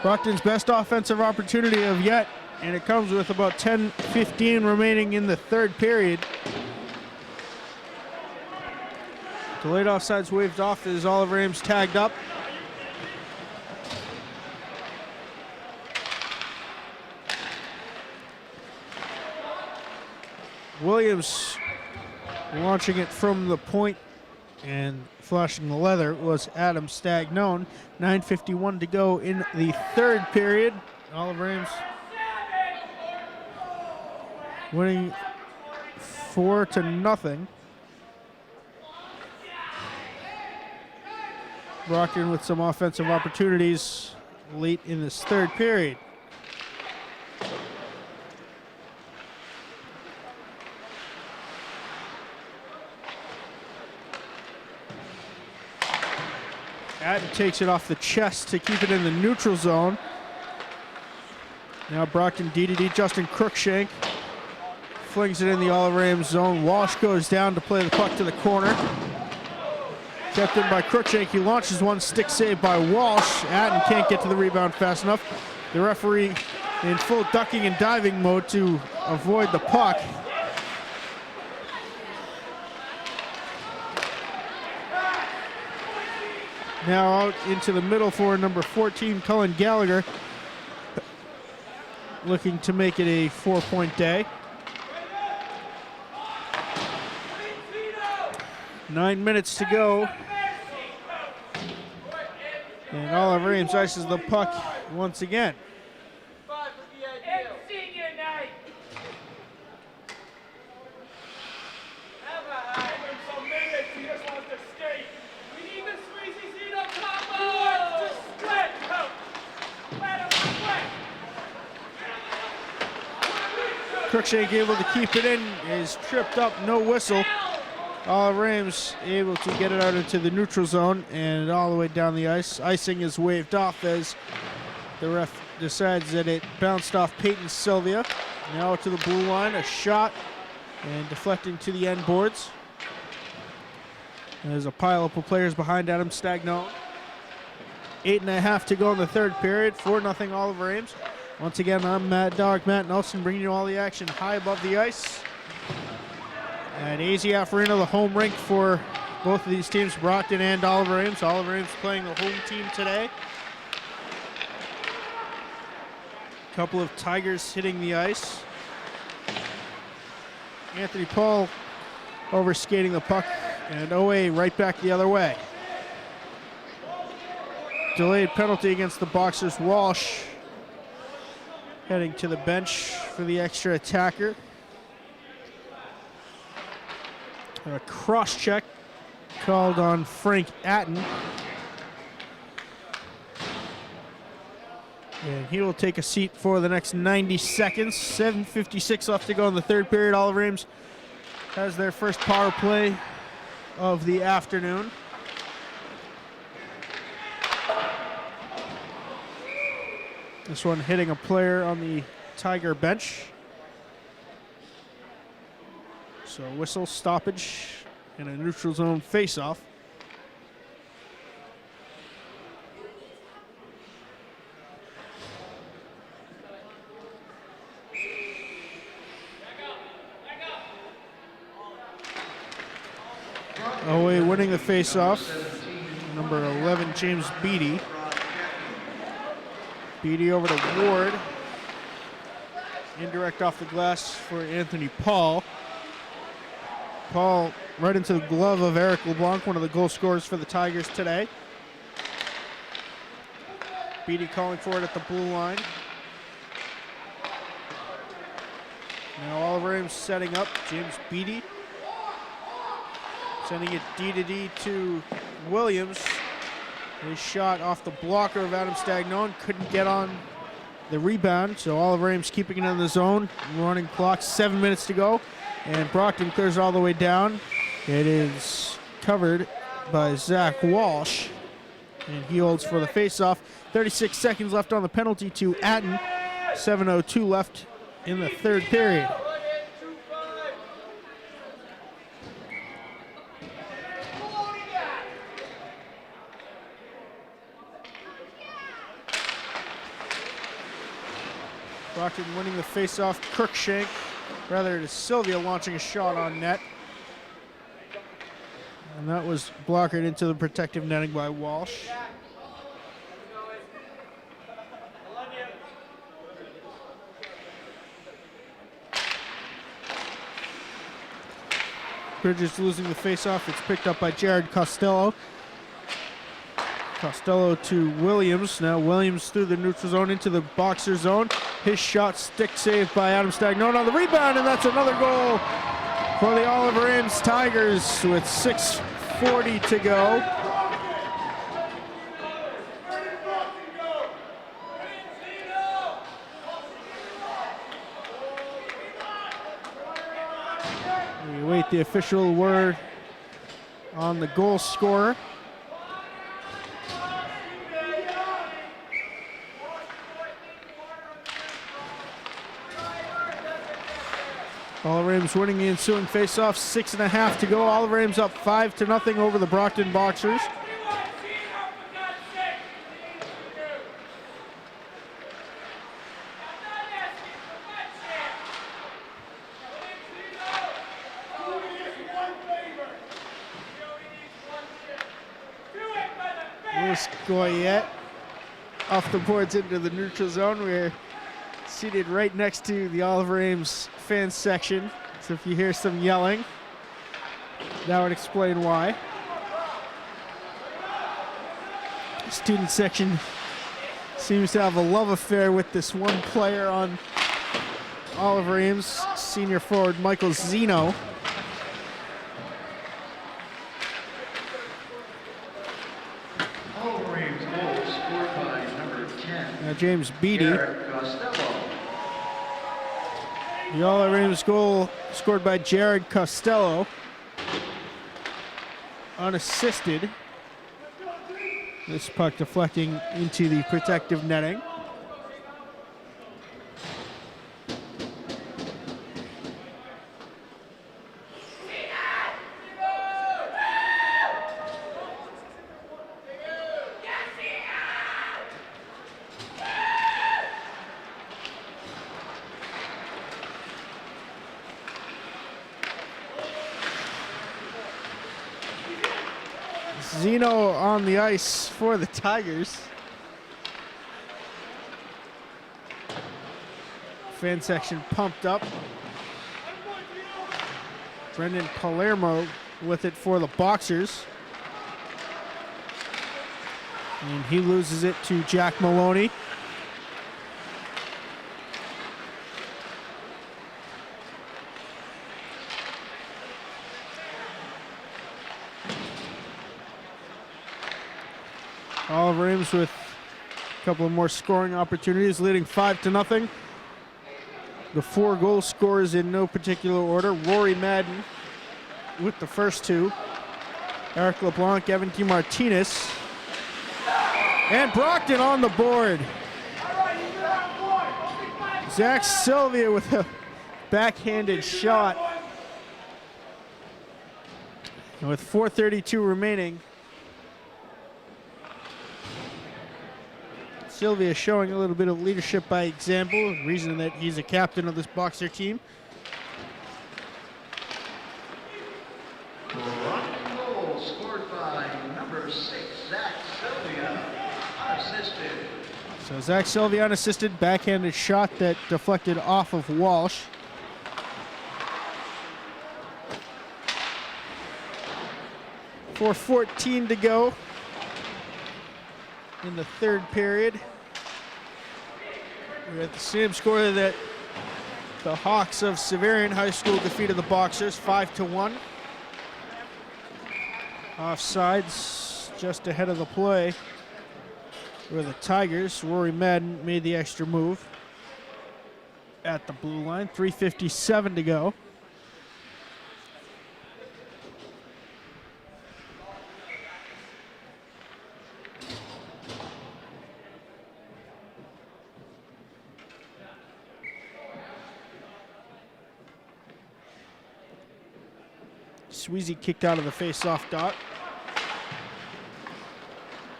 Brockton's best offensive opportunity of yet, and it comes with about 10:15 remaining in the third period. Delayed offsides waved off as Olive Ames tagged up. Williams launching it from the point and flashing the leather was Adam Stagnone. 9:51 to go in the third period. Olive Ames winning 4-0. Brockton with some offensive opportunities late in this third period. Atten takes it off the chest to keep it in the neutral zone. Now Brockton D-to-D, Justin Crookshank flings it in the Olive Ames zone. Walsh goes down to play the puck to the corner. Kept in by Crookshank. He launches one, stick save by Walsh. Atten can't get to the rebound fast enough. The referee in full ducking and diving mode to avoid the puck. Now out into the middle for number 14, Cullen Gallagher, looking to make it a 4-point day. 9 minutes to go. And Olive Ames ices the puck once again. Crookshank able to keep it in, is tripped up, no whistle. Olive Ames able to get it out into the neutral zone and all the way down the ice. Icing is waved off as the ref decides that it bounced off Peyton Sylvia. Now to the blue line, a shot and deflecting to the end boards. There's a pile of players behind Adam Stagnone. 8.5 to go in the third period, 4-0 Olive Ames. Once again, I'm Mad Dog Matt Nelson, bringing you all the action high above the ice. At AZF Arena, the home rink for both of these teams, Brockton and Olive Ames. Olive Ames playing the home team today. A couple of Tigers hitting the ice. Anthony Paul overskating the puck, and OA right back the other way. Delayed penalty against the Boxers. Walsh heading to the bench for the extra attacker. A cross check called on Frank Atten. And he will take a seat for the next 90 seconds. 7:56 left to go in the third period. Olive Ames has their first power play of the afternoon. This one hitting a player on the Tiger bench. So whistle, stoppage, and a neutral zone face-off. OA winning the face-off. Number 11, James Beatty. Beatty over to Ward. Indirect off the glass for Anthony Paul. Paul right into the glove of Eric LeBlanc, one of the goal scorers for the Tigers today. Beatty calling for it at the blue line. Now Olive Ames setting up. James Beatty sending it D-to-D to Williams. A shot off the blocker of Adam Stagnone. Couldn't get on the rebound, so Olive Ames keeping it in the zone. Running clock, 7 minutes to go. And Brockton clears all the way down. It is covered by Zach Walsh. And he holds for the faceoff. 36 seconds left on the penalty to Atten. 7:02 left in the third period. Brockton winning the faceoff. Crookshank, rather it is Sylvia launching a shot on net. And that was blockered into the protective netting by Walsh. Bridges losing the faceoff. It's picked up by Jared Costello. Costello to Williams. Now Williams through the neutral zone into the boxer zone. His shot stick saved by Adam Stagnone on the rebound, and that's another goal for the Oliver Ames Tigers with 6:40 to go. We await the official word on the goal scorer. Oliver Ames winning the ensuing faceoff, 6.5 to go. Oliver Ames up 5-0 over the Brockton Boxers. Louis Goyette off the boards into the neutral zone. We're seated right next to the Oliver Ames fan section, so if you hear some yelling, that would explain why. The student section seems to have a love affair with this one player on Oliver Ames, senior forward Michael Zeno. Oliver Ames goal scored by number 10. Now James Beattie. Jared Costello. The Oliver Ames goal scored by Jared Costello, unassisted. This puck deflecting into the protective netting. Zeno on the ice for the Tigers. Fan section pumped up. Brendan Palermo with it for the Boxers. And he loses it to Jack Maloney. Oliver Ames with a couple of more scoring opportunities, leading 5-0. The 4 goal scorers in no particular order. Rory Madden with the first 2. Eric LeBlanc, Evan T. Martinez. And Brockton on the board. Zach Sylvia with a backhanded shot. And with 4:32 remaining, Sylvia showing a little bit of leadership by example, reason that he's a captain of this Boxer team. Brockton goal scored by number 6, Zach Sylvia, unassisted. So Zach Sylvia unassisted, backhanded shot that deflected off of Walsh. .4:14 to go in the third period. We're at the same score that the Hawks of Severian High School defeated the Boxers 5-1. Offsides just ahead of the play were the Tigers. Rory Madden made the extra move at the blue line. 3:57 to go. Sweezy kicked out of the face-off dot.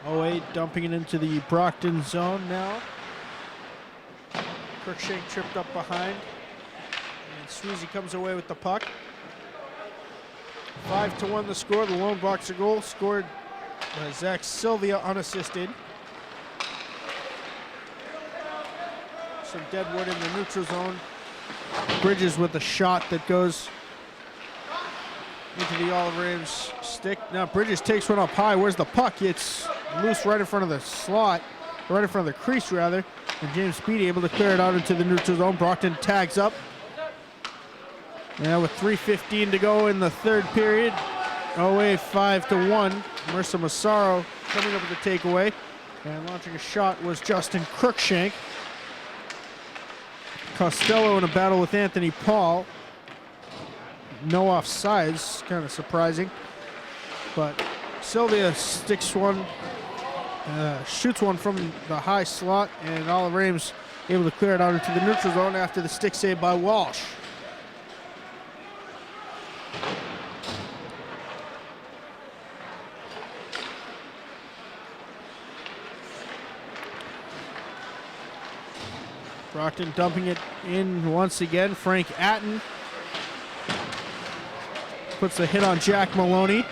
08 dumping it into the Brockton zone now. Crookshank tripped up behind. And Sweezy comes away with the puck. 5-1 the score. The lone Boxer goal scored by Zach Sylvia unassisted. Some deadwood in the neutral zone. Bridges with a shot that goes into the Oliver Ames stick. Now Bridges takes one up high. Where's the puck? It's loose right in front of the slot, right in front of the crease rather. And James Speedy able to clear it out into the neutral zone. Brockton tags up. Now with 3:15 to go in the third period, OA 5-1. Marissa Massaro coming up with the takeaway. And launching a shot was Justin Crookshank. Costello in a battle with Anthony Paul. No offsides, kind of surprising. But Sylvia sticks one, shoots one from the high slot, and Oliver Ames able to clear it out into the neutral zone after the stick save by Walsh. Brockton dumping it in once again. Frank Atten puts the hit on Jack Maloney.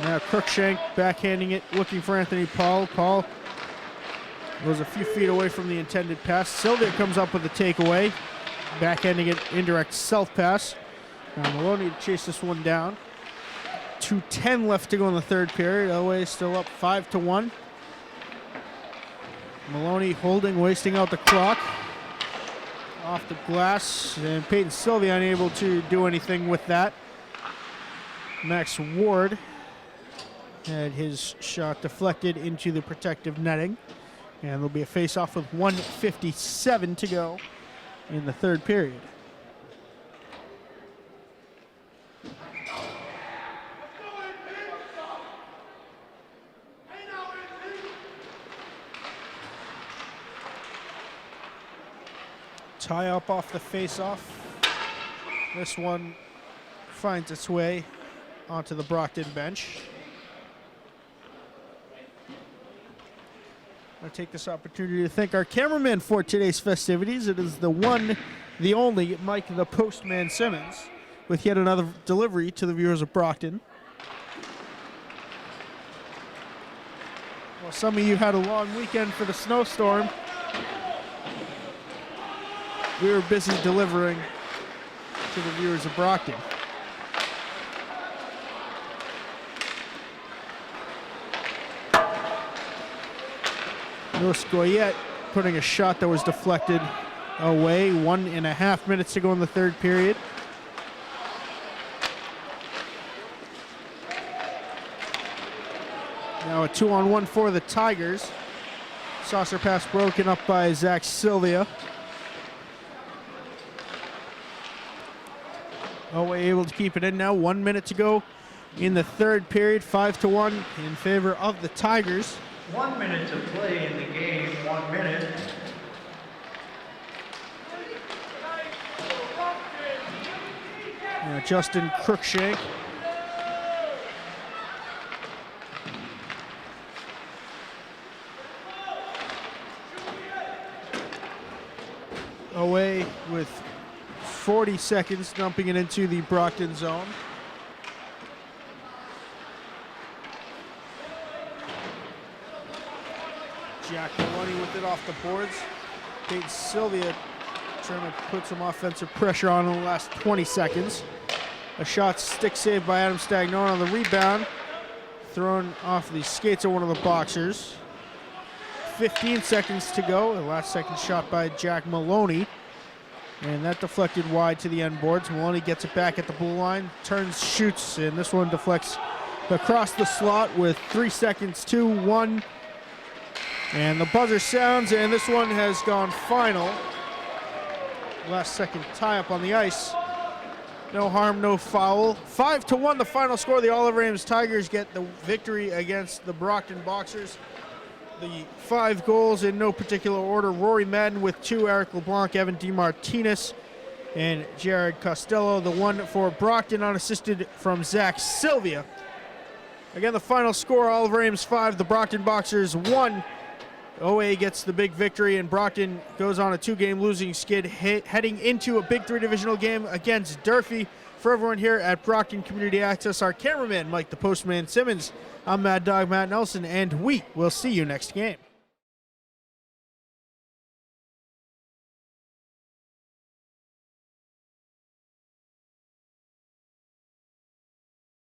Now Crookshank backhanding it, looking for Anthony Paul. Paul was a few feet away from the intended pass. Sylvia comes up with the takeaway, backhanding it, indirect self pass. Now Maloney to chase this one down. 2:10 left to go in the third period. OA still up 5-1. Maloney holding, wasting out the clock. Off the glass, and Peyton Sylvia unable to do anything with that. Max Ward had his shot deflected into the protective netting. And there'll be a face-off with 1:57 to go in the third period. Tie up off the face-off. This one finds its way onto the Brockton bench. I take this opportunity to thank our cameraman for today's festivities. It is the one, the only Mike the Postman Simmons, with yet another delivery to the viewers of Brockton. Well, some of you had a long weekend for the snowstorm. We were busy delivering to the viewers of Brockton. Louis Goyette putting a shot that was deflected away. 1.5 minutes to go in the third period. Now a 2-on-1 for the Tigers. Saucer pass broken up by Zach Sylvia. OA able to keep it in now. 1 minute to go in the third period. 5-1 in favor of the Tigers. 1 minute to play in the game. 1 minute. Now Justin Crookshank. OA with 40 seconds, dumping it into the Brockton zone. Jack Maloney with it off the boards. Peyton Sylvia trying to put some offensive pressure on in the last 20 seconds. A shot stick saved by Adam Stagnone on the rebound. Thrown off the skates of one of the boxers. 15 seconds to go. The last second shot by Jack Maloney. And that deflected wide to the end boards. Maloney gets it back at the blue line, turns, shoots, and this one deflects across the slot with 3 seconds, 2, 1. And the buzzer sounds, and this one has gone final. Last second tie up on the ice. No harm, no foul. 5-1 the final score. The Oliver Ames Tigers get the victory against the Brockton Boxers. The 5 goals in no particular order. Rory Madden with 2, Eric LeBlanc, Evan DeMartinez, and Jared Costello. The 1 for Brockton unassisted from Zach Sylvia. Again, the final score, Oliver Ames 5, the Brockton Boxers 1. OA gets the big victory, and Brockton goes on a 2-game losing skid, heading into a Big 3 divisional game against Durfee. For everyone here at Brockton Community Access, our cameraman, Mike the Postman Simmons, I'm Mad Dog Matt Nelson, and we will see you next game.